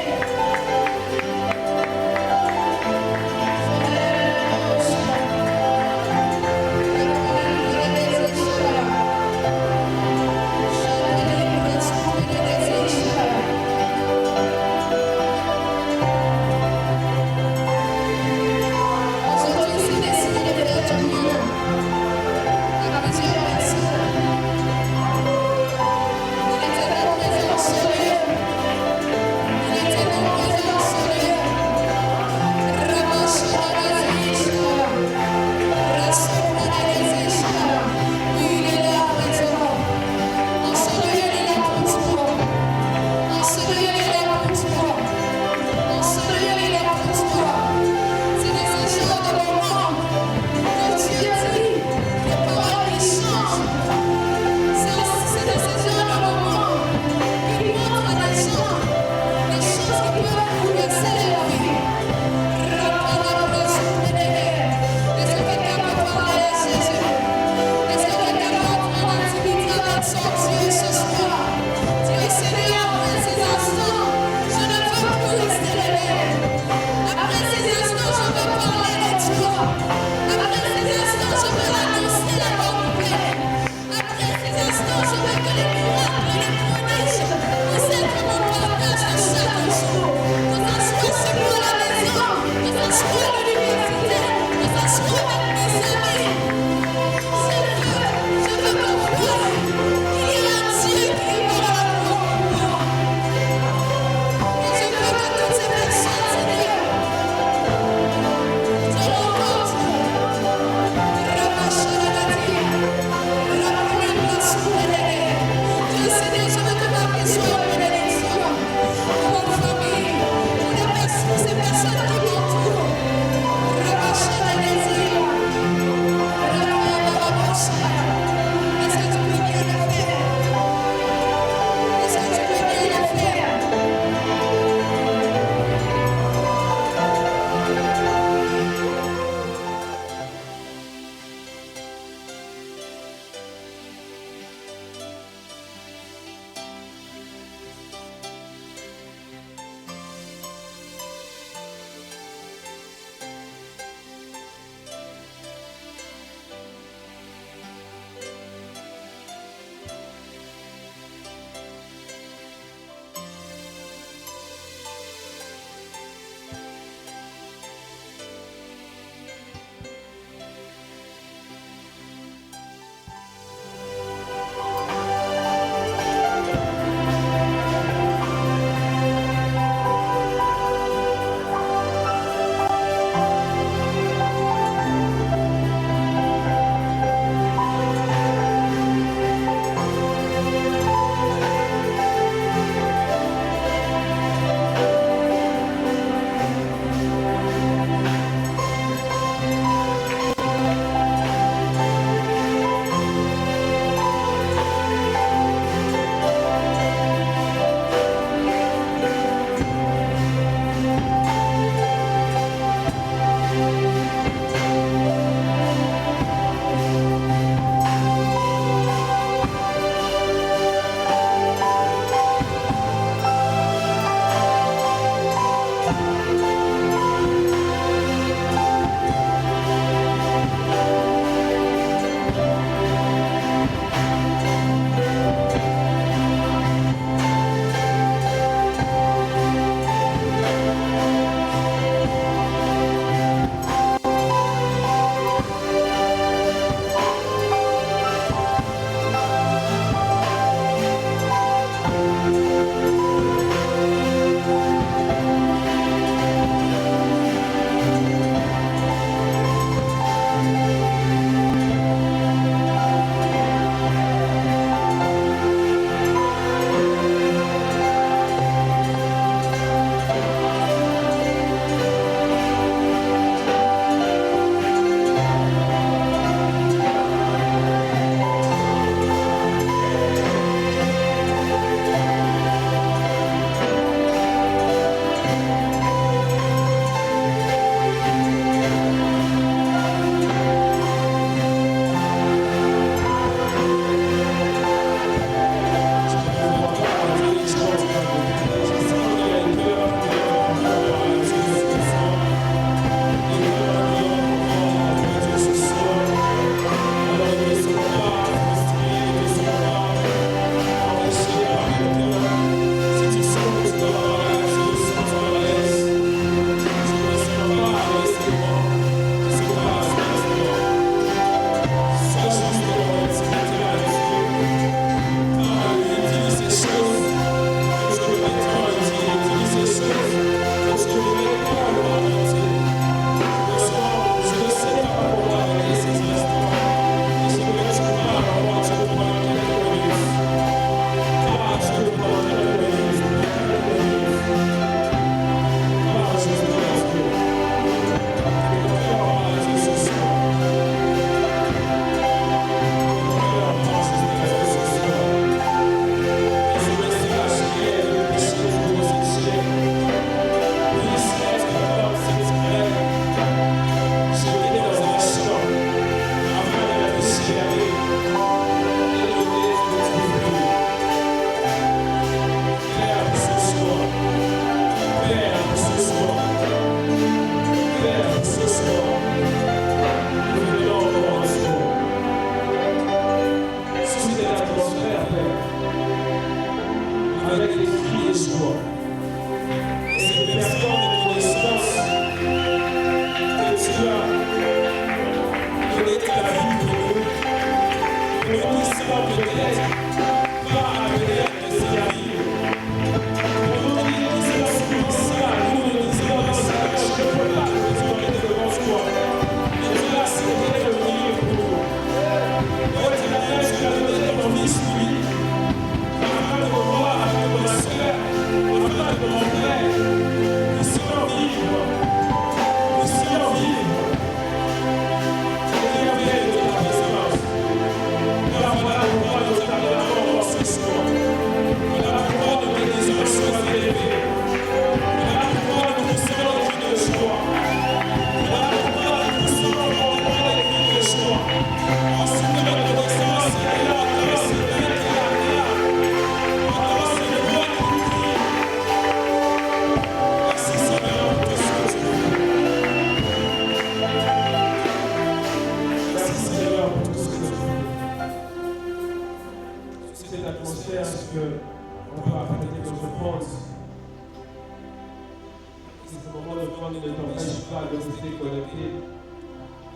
D: présentement, nous ne t'empêche pas de rester connecté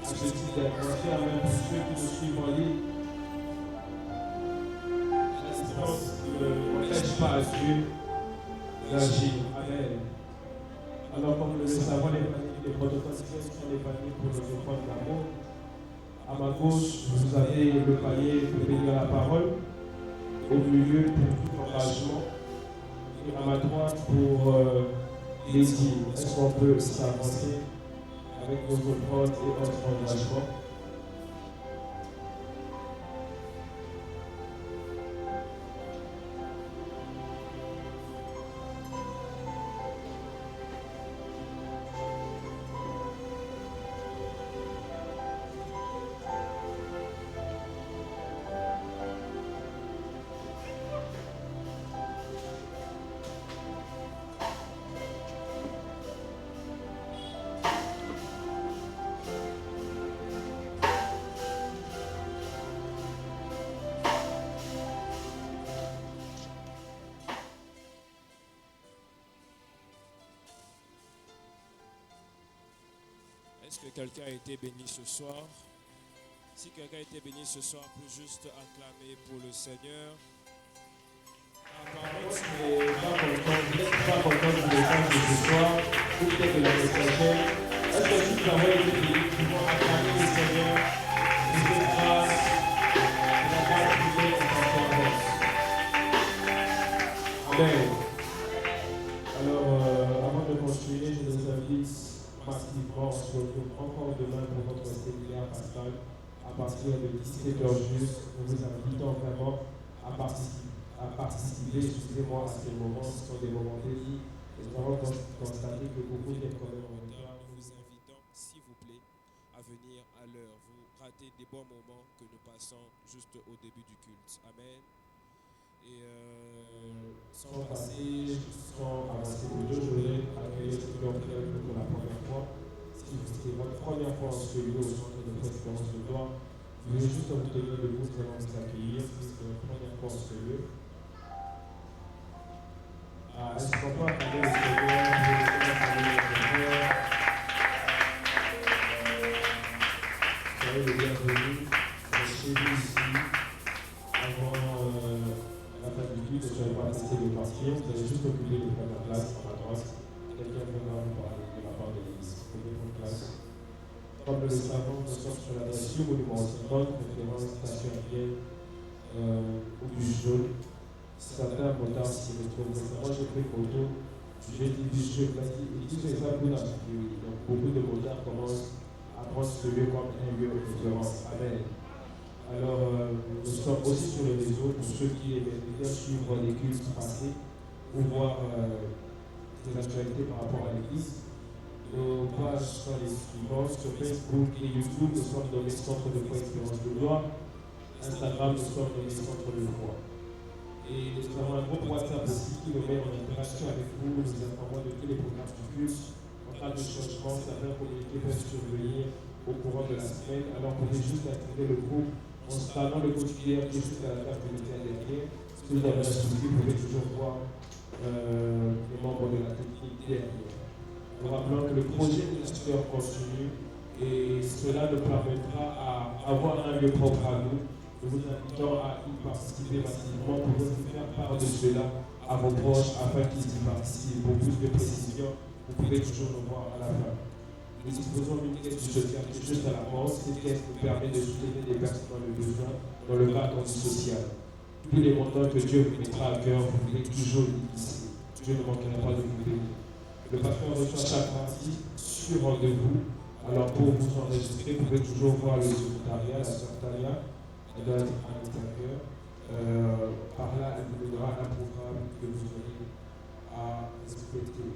D: à ce type d'atmosphère, même pour ceux qui nous suivent en ligne. La distance ne n'empêche pas à Dieu d'agir. Amen. Alors, comme nous le savons, les protocoles sont les paniers pour nos enfants d'amour. À ma gauche, vous avez le panier pour bénir la parole. Au milieu, pour tout engagement. Et à ma droite, pour les dîmes. Est-ce qu'on peut s'avancer avec nos offrandes et notre engagement?
E: Est-ce que quelqu'un a été béni ce soir? Si quelqu'un a été béni ce soir, peut juste acclamer pour le Seigneur.
D: Pas content du message de ce soir, ou peut-être de la prochaine. Est-ce que toute la voix est bénie? Nous pouvons acclamer le Seigneur et de grâce, de la grâce qui est en transformance. Amen. Alors, avant de continuer, je vous invite massivement, on se retrouve encore demain pour votre séminaire pascal à partir de 17h juste. Nous vous invitons vraiment à participer, excusez-moi, à ces moments. Ce sont des moments bénis. Et nous avons constaté que beaucoup viennent quand même en retard.
E: Nous vous invitons, s'il vous plaît, à venir à l'heure. Vous ratez des bons moments que nous passons juste au début du culte. Amen. Et
D: sans avancer de deux, je voudrais accueillir ceux qui ont pris avec nous pour la première fois. Si c'est votre première fois en ce lieu au centre de présidence de gloire, je voulais juste vous tenir debout, nous allons vous accueillir. Si c'est votre première fois en ce lieu. Est-ce qu'on peut accueillir le Seigneur? Soyez les bienvenus. Chez vous ici, avant la fin du culte, je n'avais pas essayé de partir. Vous allez juste occuper de prendre la place à ma droite. Quelqu'un viendra vous parler de la part de l'Église. Prenez votre place. Comme nous le savons, nous sommes sur la nation monument symbolique, référence station aérienne au bus jaune. Certains motards s'y retrouvent. Moi, j'ai pris photo. J'ai dit bus jaune. Et tout c'est ça, donc beaucoup de motards commencent à prendre ce lieu comme un lieu de référence. Amen. Alors, nous sommes aussi sur les réseaux pour ceux qui aiment bien suivre les cultes passés ou voir des actualités par rapport à l'Église. Nos pages sont les suivantes. Sur Facebook et YouTube, nous sommes dans les centres de foi Espérance de Gloire. Instagram, nous sommes dans les centres de foi. Et nous avons un groupe WhatsApp aussi qui nous met en interaction avec vous, nous informons de tous les programmes du culte. En cas de changement, certains communiqués peuvent survenir au courant de la semaine. Alors, vous pouvez juste activer le groupe en scannant le code QR qui est juste à la table de médias derrière. Si vous avez un souci, vous pouvez toujours voir les membres de la technique derrière. Nous rappelons que le projet de l'Acheteur continue et cela nous permettra à avoir un lieu propre à nous. Nous vous invitons à y participer massivement pour vous faire part de cela à vos proches afin qu'ils y participent. Pour plus de précision, vous pouvez toujours nous voir à la fin. Nous disposons d'une caisse du social qui est juste à la porte. Cette caisse nous permet de soutenir des personnes dans le besoin dans le cadre du social. Tous les montants que Dieu vous mettra à cœur, vous pouvez toujours ici. Dieu ne manquera pas de vous bénir. Le pasteur reçoit chaque partie sur rendez-vous. Alors pour vous enregistrer, vous pouvez toujours voir le secrétariat, la secrétariat. Elle doit être à l'intérieur. Par là, elle vous donnera un programme que vous aurez à respecter.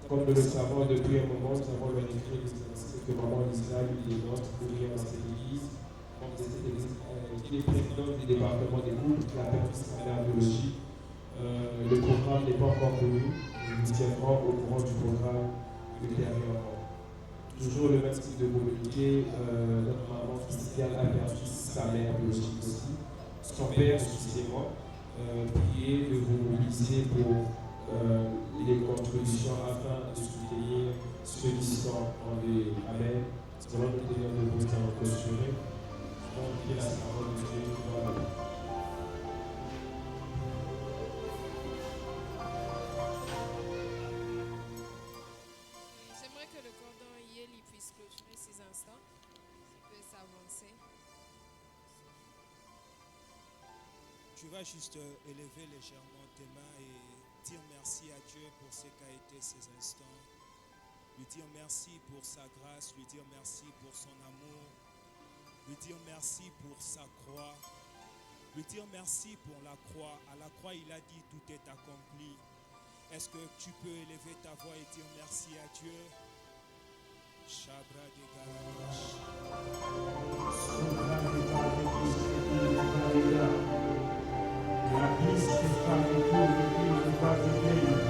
D: Comme nous le savons depuis un moment, nous avons le décret de annoncer que Maman Lisa, lui, est notre ouvrière dans cette église. Comme de cette église, qui est présidente du département des couples, qui a permis sa biologie. Le programme n'est pas encore connu. Nous vous tiendrons au courant du programme ultérieurement. Toujours le même type de communiqué, notre maman spéciale a perdu sa mère biologique aussi. Son père, excusez-moi, priez de vous mobiliser pour les contributions afin de soutenir ceux qui sont en les Amen. Nous allons quitter notre bruit en clôturé. Nous allons quitter la parole de Dieu.
C: J'aimerais que le cordon Yéli puisse clôturer ces instants. Il peut s'avancer.
E: Tu vas juste élever légèrement tes mains et dire merci à Dieu pour ce qu'a été ces instants. Lui dire merci pour sa grâce, lui dire merci pour son amour, lui dire merci pour sa croix, lui dire merci pour la croix. À la croix, il a dit tout est accompli. Est-ce que tu peux élever ta voix et dire merci à Dieu? Shabra de Galabash.
D: La piste est pas de tout, le pas de bien.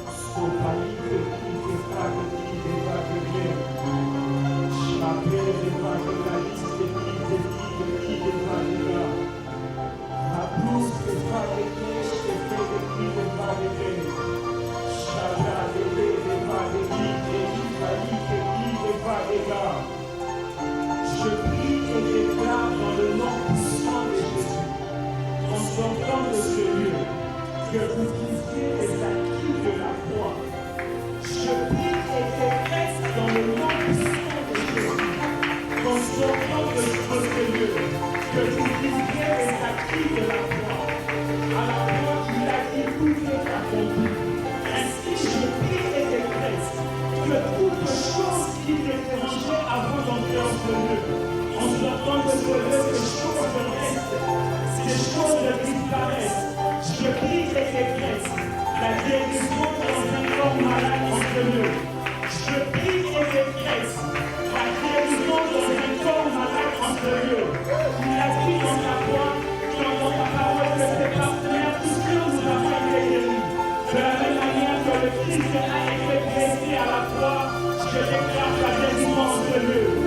D: Sopalite qui est pas de qui n'est pas de bien. Chapelle n'est pas de la liste qui n'est pas de là. La blouse n'est pas de neige, c'est fait de qui n'est pas de bien. Chabra n'est pas de qui, et Ivalite qui n'est pas de là. Je prie et déclare dans le nom puissant de Jésus. En sortant de ce lieu, que vous viviez les acquis de la foi. Je prie et décrète dans le nom puissant de Jésus, en sortant de ce lieu, que vous viviez les acquis de la foi. À la foi, il a dit tout est accompli. Ainsi, je prie et décrète que toute chose qui dérangeait avant d'entrer en ce lieu, en sortant de ce lieu, ces choses restent. Ces choses disparaissent. Je prie et décrète la guérison dans un corps malade en ce lieu. Je prie et décrète la guérison dans un corps malade en ce lieu. Il a dit dans sa voix, dans ta parole, que ses partenaires, tous ceux nous avons été guéris. De la même manière que le Christ a été blessé à la croix, je déclare la guérison en ce lieu.